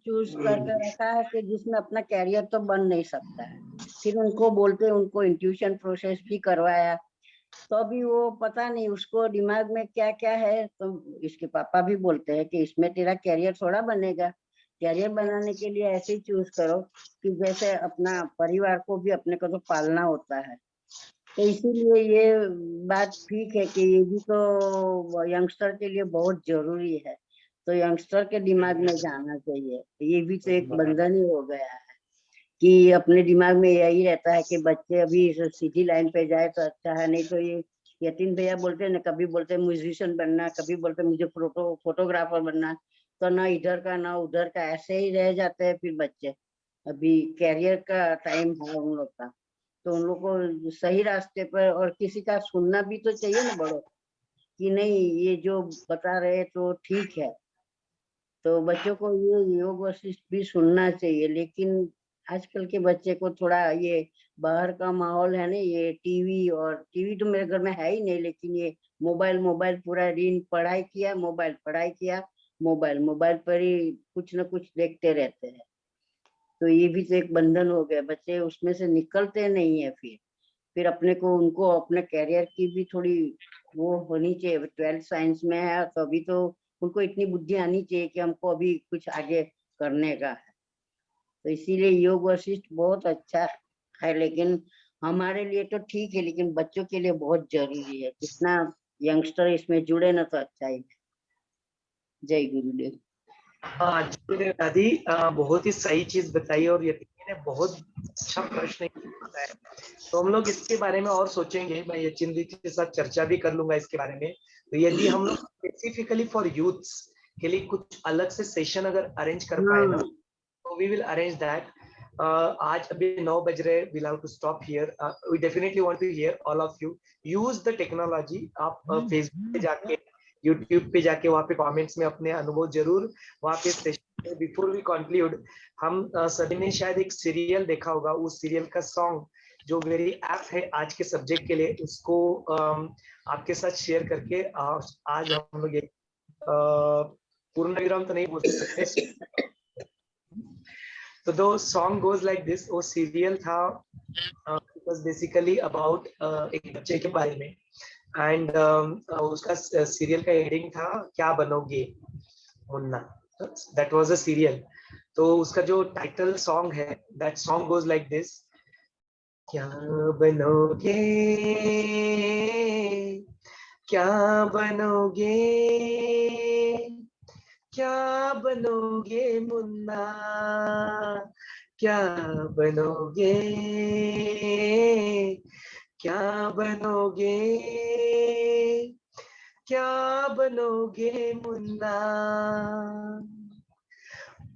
चूज करके रखा है कि जिसमें अपना कैरियर तो बन नहीं सकता है। फिर उनको बोलते, उनको इंट्यूशन प्रोसेस भी करवाया, तो अभी वो पता नहीं उसको दिमाग में क्या क्या है। तो इसके पापा भी बोलते हैं कि इसमें तेरा कैरियर थोड़ा बनेगा, कैरियर बनाने के लिए ऐसे ही चूज करो कि जैसे अपना परिवार को भी अपने को तो पालना होता है। तो इसीलिए ये बात ठीक है कि ये भी तो यंगस्टर के लिए बहुत जरूरी है, तो यंगस्टर के दिमाग में जाना चाहिए। ये भी तो एक बंधन ही हो गया है कि अपने दिमाग में यही रहता है कि बच्चे अभी सीधी लाइन पे जाए तो अच्छा है, नहीं तो ये यतीन भैया बोलते हैं ना, कभी बोलते हैं म्यूजिशियन बनना, कभी बोलते हैं मुझे फोटोग्राफर बनना, तो ना इधर का ना उधर का, ऐसे ही रह जाते हैं फिर बच्चे। अभी कैरियर का टाइम है उन लोग का, तो उन लोग को सही रास्ते पर, और किसी का सुनना भी तो चाहिए ना बड़ों कि नहीं ये जो बता रहे तो ठीक है। तो बच्चों को ये योग वशिष्ठ भी सुनना चाहिए, लेकिन आजकल के बच्चे को थोड़ा ये बाहर का माहौल है ना, ये टीवी, और टीवी तो मेरे घर में है ही नहीं, लेकिन ये मोबाइल मोबाइल पूरा दिन पढ़ाई किया, मोबाइल पढ़ाई किया, मोबाइल मोबाइल पर ही कुछ न कुछ देखते रहते हैं। तो ये भी तो एक बंधन हो गया, बच्चे उसमें से निकलते नहीं है। फिर अपने को उनको अपने कैरियर की भी थोड़ी वो होनी चाहिए। 12th साइंस में है तो अभी तो उनको इतनी बुद्धि आनी चाहिए कि हमको अभी कुछ आगे करने का है। तो इसीलिए योग वशिष्ठ बहुत अच्छा है, लेकिन हमारे लिए तो ठीक है, लेकिन बच्चों के लिए बहुत जरूरी है। जितना यंगस्टर इसमें जुड़े ना तो अच्छा ही है। जय गुरुदेव। हाँ जी दादी, बहुत ही सही चीज बताई और यतीन ने बहुत अच्छा प्रश्न किया है। तो हम लोग इसके बारे में और सोचेंगे, मैं यतीन जी के साथ चर्चा भी कर लूंगा इसके बारे में। तो यदि हम लोग स्पेसिफिकली फॉर यूथ्स के लिए कुछ अलग से सेशन अगर अरेंज कर पाए ना, तो वी विल अरेंज दैट। आज अभी 9 बज रहे, we'll have to stop here. We definitely want to hear all of you. Use the technology. आप फेसबुक पे जाके, यूट्यूब पे जाके वहाँ पे कमेंट्स में अपने अनुभव जरूर वहाँ पे सेशन। बिफोर वी कंक्लूड, हम सभी ने शायद एक सीरियल देखा होगा, उस सीरियल का सॉन्ग जो वेरी ऐप है आज के सब्जेक्ट के लिए, उसको आपके साथ शेयर करके आज हम लोग एक पूर्ण विराम तो नहीं बोल सकते। तो दो सॉन्ग गोज लाइक दिस। वो सीरियल था, इट वाज बेसिकली अबाउट एक बच्चे के बारे में, एंड उसका सीरियल का हेडिंग था क्या बनोगे Munna. That was a serial. तो उसका जो टाइटल सॉन्ग है, that song goes like this. क्या बनोगे, क्या बनोगे, क्या बनोगे मुन्ना, क्या बनोगे, क्या बनोगे, क्या बनोगे मुन्ना।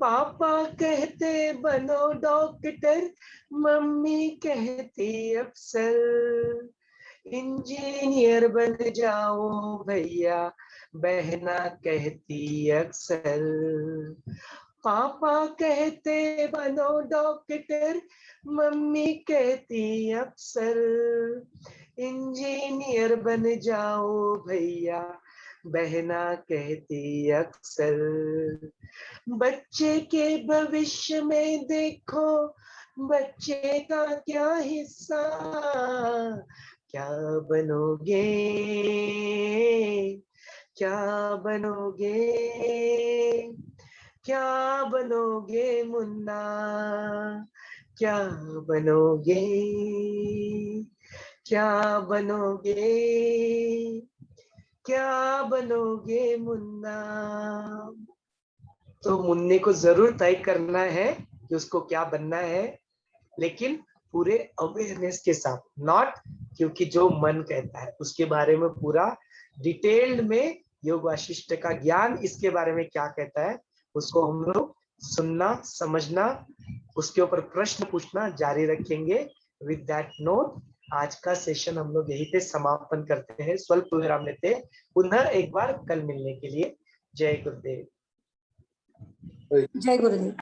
पापा कहते बनो डॉक्टर, मम्मी कहती अफसर, इंजीनियर बन जाओ भैया, बहना कहती अक्सर। पापा कहते बनो डॉक्टर, मम्मी कहती अफसर, इंजीनियर बन जाओ भैया, बहना कहती अक्सर। बच्चे के भविष्य में देखो, बच्चे का क्या हिस्सा, क्या बनोगे, क्या बनोगे, क्या बनोगे मुन्ना, क्या बनोगे, क्या बनोगे, क्या बनोगे मुन्ना। तो मुन्ने को जरूर तय करना है कि उसको क्या बनना है, लेकिन पूरे अवेयरनेस के साथ, नॉट क्योंकि जो मन कहता है। उसके बारे में पूरा डिटेल्ड में योग वाशिष्ठ का ज्ञान इसके बारे में क्या कहता है, उसको हम लोग सुनना, समझना, उसके ऊपर प्रश्न पूछना जारी रखेंगे। विद दैट नोट आज का सेशन हम लोग यहीं पे समापन करते हैं। स्वल्प विराम लेते हैं, पुनः एक बार कल मिलने के लिए। जय गुरुदेव। जय गुरुदेव।